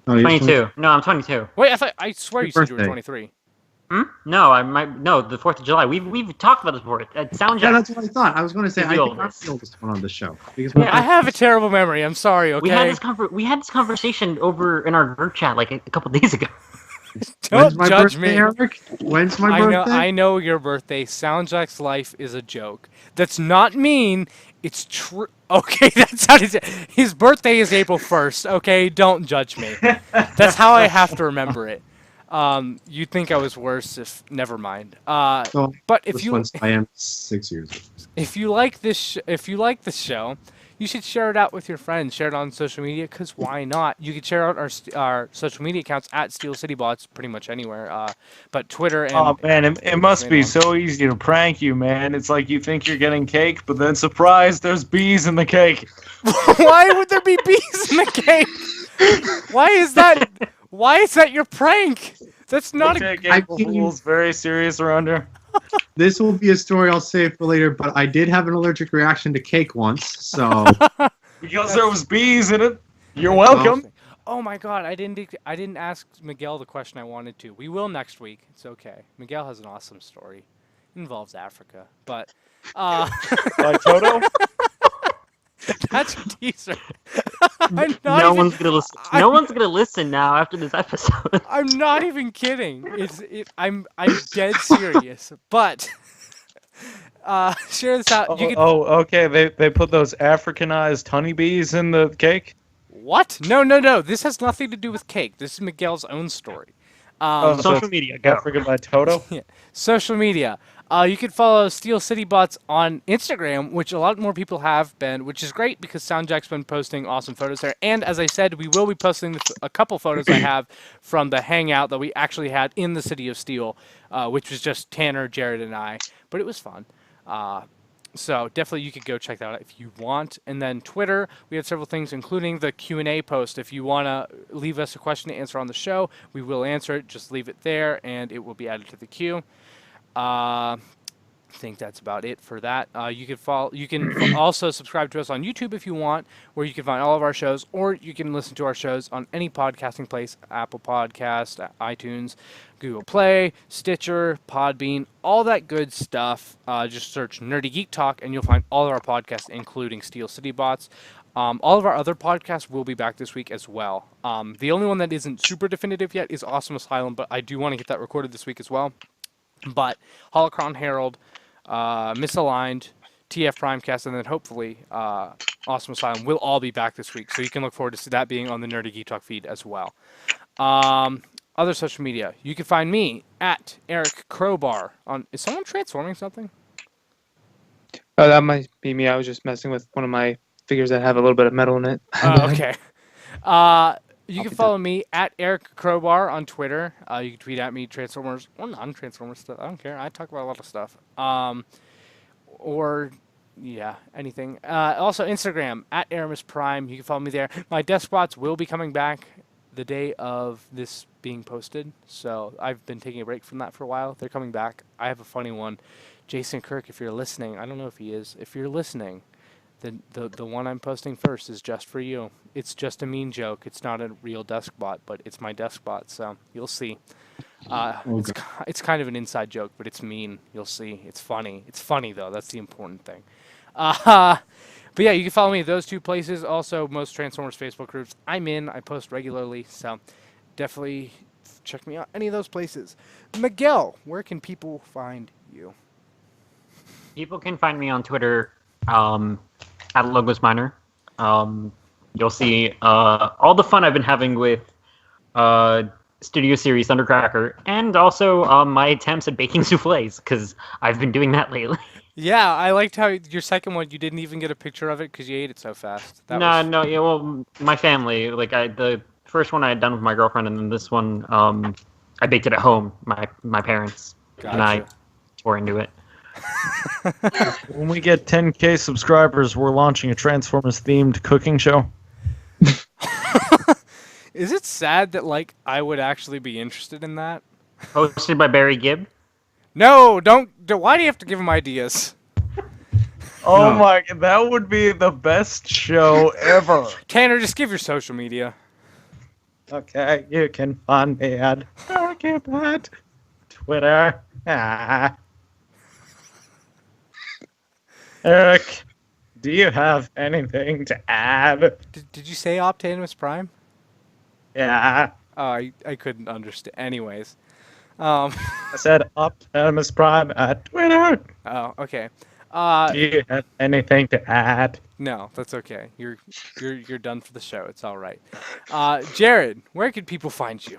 Oh, you're 22. No, I'm 22. Wait, I swear Happy you said you were birthday. 23. No, no, the 4th of July. We've talked about this before. It sounds Yeah, that's what I thought. I was going to say, Who's I the think I'm oldest? the oldest one on the show. Because Yeah. I have a terrible memory. I'm sorry. Okay. We had this conversation over in our group chat like a couple days ago. Don't When's my judge birthday, me. Eric? When's my birthday? I know your birthday. Soundjack's life is a joke. That's not mean. It's true. Okay, that's how his birthday is April 1st. Okay, don't judge me. That's how I have to remember it. You'd think I was worse if. Never mind. So, But if this you one's, I am 6 years old. if you like this show, you should share it out with your friends. Share it on social media, because why not? You can share out our social media accounts at Steel City Bots pretty much anywhere. But Twitter and... Oh, man, it must be so easy to prank you, man. It's like you think you're getting cake, but then surprise, there's bees in the cake. Why would there be bees in the cake? Why is that your prank? That's not okay, a... April Fool's very serious around here. This will be a story I'll save for later, but I did have an allergic reaction to cake once, so... Because there was bees in it. You're welcome. Oh my god, I didn't ask Miguel the question I wanted to. We will next week. It's okay. Miguel has an awesome story. It involves Africa, but Like Toto? that's a teaser. No one's gonna listen. No one's gonna listen now after this episode. I'm not even kidding. I'm dead serious. But share this out. Okay. They put those Africanized honeybees in the cake? What? No. This has nothing to do with cake. This is Miguel's own story. Social media, go. African by Toto? Yeah. Social media. You can follow Steel City Bots on Instagram, which a lot more people have been, which is great because Soundjack's been posting awesome photos there. And as I said, we will be posting a couple photos I have from the hangout that we actually had in the City of Steel, which was just Tanner, Jared, and I. But it was fun. So definitely you could go check that out if you want. And then Twitter, we had several things, including the Q&A post. If you want to leave us a question to answer on the show, we will answer it. Just leave it there, and it will be added to the queue. I think that's about it for that. You can also subscribe to us on YouTube if you want, where you can find all of our shows, or you can listen to our shows on any podcasting place: Apple Podcast, iTunes, Google Play, Stitcher, Podbean, all that good stuff. Just search Nerdy Geek Talk, and you'll find all of our podcasts, including Steel City Bots. All of our other podcasts will be back this week as well. The only one that isn't super definitive yet is Awesome Asylum, but I do want to get that recorded this week as well. But Holocron Herald, Misaligned, TF Primecast, and then hopefully Awesome Asylum will all be back this week. So you can look forward to that being on the Nerdy Geek Talk feed as well. Other social media. You can find me at Eric Crowbar. Is someone transforming something? Oh, that might be me. I was just messing with one of my figures that have a little bit of metal in it. Okay. You can follow me at Eric Crowbar on Twitter. You can tweet at me Transformers or non-Transformers stuff. I don't care. I talk about a lot of stuff. Anything. Also Instagram at Aramis Prime. You can follow me there. My desk spots will be coming back the day of this being posted. So I've been taking a break from that for a while. They're coming back. I have a funny one. Jason Kirk, if you're listening, I don't know if he is. If you're listening, the one I'm posting first is just for you. It's just a mean joke. It's not a real desk bot, but it's my desk bot, so you'll see. It's kind of an inside joke, but it's mean. You'll see. It's funny. It's funny, though. That's the important thing. But yeah, you can follow me at those two places. Also, most Transformers Facebook groups I'm in. I post regularly, so definitely check me out any of those places. Miguel, where can people find you? People can find me on Twitter at Logos Minor. You'll see all the fun I've been having with Studio Series Thundercracker, and also my attempts at baking souffles, because I've been doing that lately. Yeah, I liked how your second one, you didn't even get a picture of it because you ate it so fast. Well, my family, the first one I had done with my girlfriend, and then this one, I baked it at home, my parents, and I tore into it. When we get 10K subscribers, we're launching a Transformers-themed cooking show. Is it sad that, I would actually be interested in that? Hosted by Barry Gibb? No, don't. Why do you have to give him ideas? Oh my, that would be the best show ever. Tanner, just give your social media. Okay, you can find me at Darkibad. Twitter. Ah. Eric, do you have anything to add? Did you say Optimus Prime? Yeah. Oh, I couldn't understand. Anyways. I said Optimus Prime at Twitter. Oh, okay. Do you have anything to add? No, that's okay. You're done for the show. It's all right. Jared, where can people find you?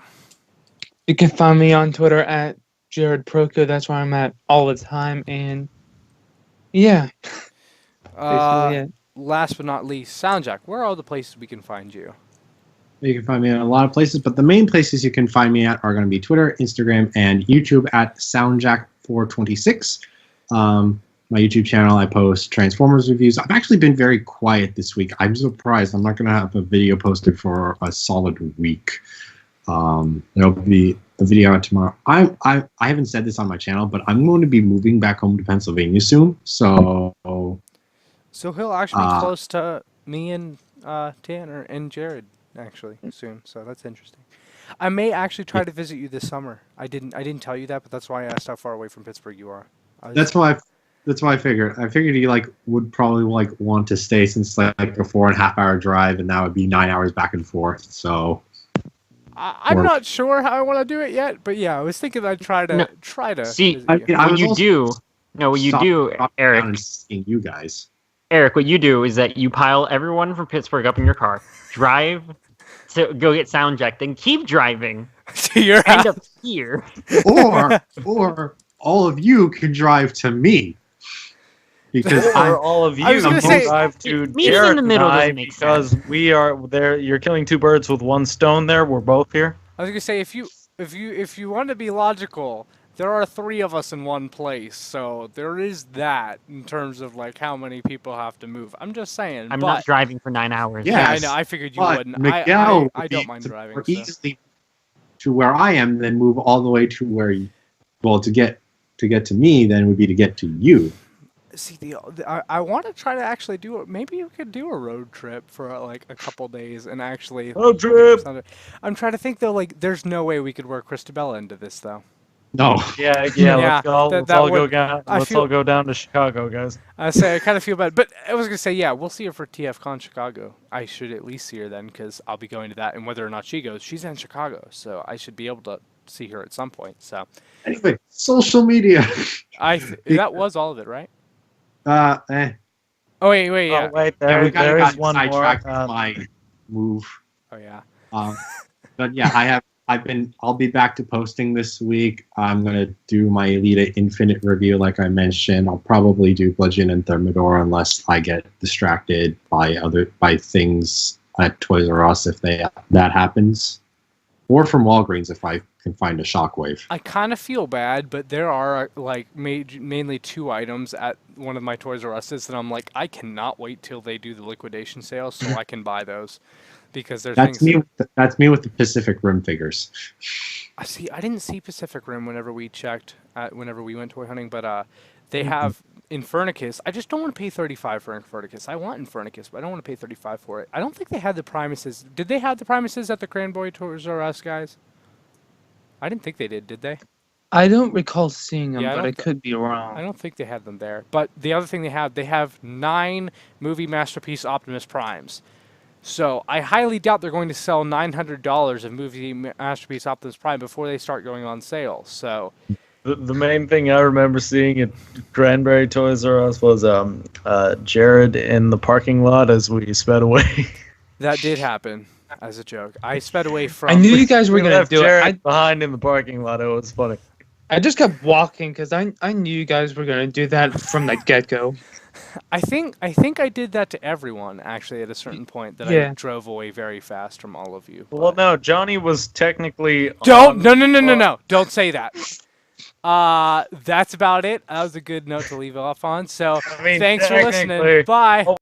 You can find me on Twitter at Jared Proco. That's where I'm at all the time. And yeah, basically it. Last but not least, Soundjack, where are all the places we can find you? You can find me in a lot of places, but the main places you can find me at are going to be Twitter, Instagram, and YouTube at SoundJack426. My YouTube channel, I post Transformers reviews. I've actually been very quiet this week. I'm surprised. I'm not going to have a video posted for a solid week. There'll be a video out tomorrow. I haven't said this on my channel, but I'm going to be moving back home to Pennsylvania soon. So he'll actually be close to me and Tanner and Jared actually soon. So that's interesting. I may actually try to visit you this summer. I didn't tell you that, but that's why I asked how far away from Pittsburgh you are. That's why I figured. I figured you would probably want to stay, since a 4.5 hour drive, and that would be 9 hours back and forth. So I'm not sure how I want to do it yet, but yeah, I was thinking I'd try to see. Visit you. What you do, Eric. And seeing you guys. Eric, what you do is that you pile everyone from Pittsburgh up in your car, drive to go get Soundjack, then keep driving to your end house. up here. Or all of you can drive to me. Because all of you I was gonna say, drive to meeting in Jared the middle and I, doesn't make because sense. we are there. You're killing two birds with one stone. There, we're both here. I was gonna say if you want to be logical, there are 3 of us in one place, so there is that in terms of how many people have to move. I'm just saying. I'm not driving for 9 hours. Yeah, I Yes, know. I figured you but wouldn't. Miguel I don't mind driving. more So. easily to where I am, then move all the way to where you. Well, to get to me, then would be to get to you. See, I want to try to actually do it. Maybe we could do a road trip for a couple days and actually. Road trip. I'm trying to think though. There's no way we could work Christabella into this though. No. Yeah. Yeah, Let's that all would- go down to Chicago, guys. I kind of feel bad, but I was gonna say yeah, we'll see her for TFCon Chicago. I should at least see her then because I'll be going to that, and whether or not she goes, she's in Chicago, so I should be able to see her at some point. So Anyway, social media. that was all of it, right? Eh. Oh wait, yeah. Oh wait, Yeah, we there got is one more. sidetracked with my move. Oh yeah. But yeah, I'll be back to posting this week. I'm gonna do my Elite Infinite review, like I mentioned. I'll probably do Bludgeon and Thermidor unless I get distracted by things at Toys R Us if that happens, or from Walgreens if I can find a Shockwave. I kind of feel bad, but there are mainly 2 items at one of my Toys R Us's that I'm like, I cannot wait till they do the liquidation sale so I can buy those, because there's That's things. That's me with the Pacific Rim figures. I didn't see Pacific Rim whenever we went toy hunting, but they have Infernicus. I just don't want to pay $35 for Infernicus. I want Infernicus, but I don't want to pay $35 for it. I don't think they had the Primuses. Did they have the Primuses at the Cranboy Toys R Us, guys? I didn't think they did they? I don't recall seeing them, Yeah, but I could be wrong. I don't think they had them there. But the other thing they have 9 movie masterpiece Optimus Primes. So I highly doubt they're going to sell $900 of movie masterpiece Optimus Prime before they start going on sale. So The main thing I remember seeing at Cranberry Toys R Us was Jared in the parking lot as we sped away. that did happen as a joke. I sped away from. I knew you guys were We gonna left do Jared it. behind in the parking lot. It was funny. I just kept walking because I knew you guys were gonna do that from the get go. I think I did that to everyone actually at a certain point that I Yeah. drove away very fast from all of you. Well, no, Johnny was technically. No! Don't say that. That's about it. That was a good note to leave off on. So I mean, thanks for listening. technically- Bye.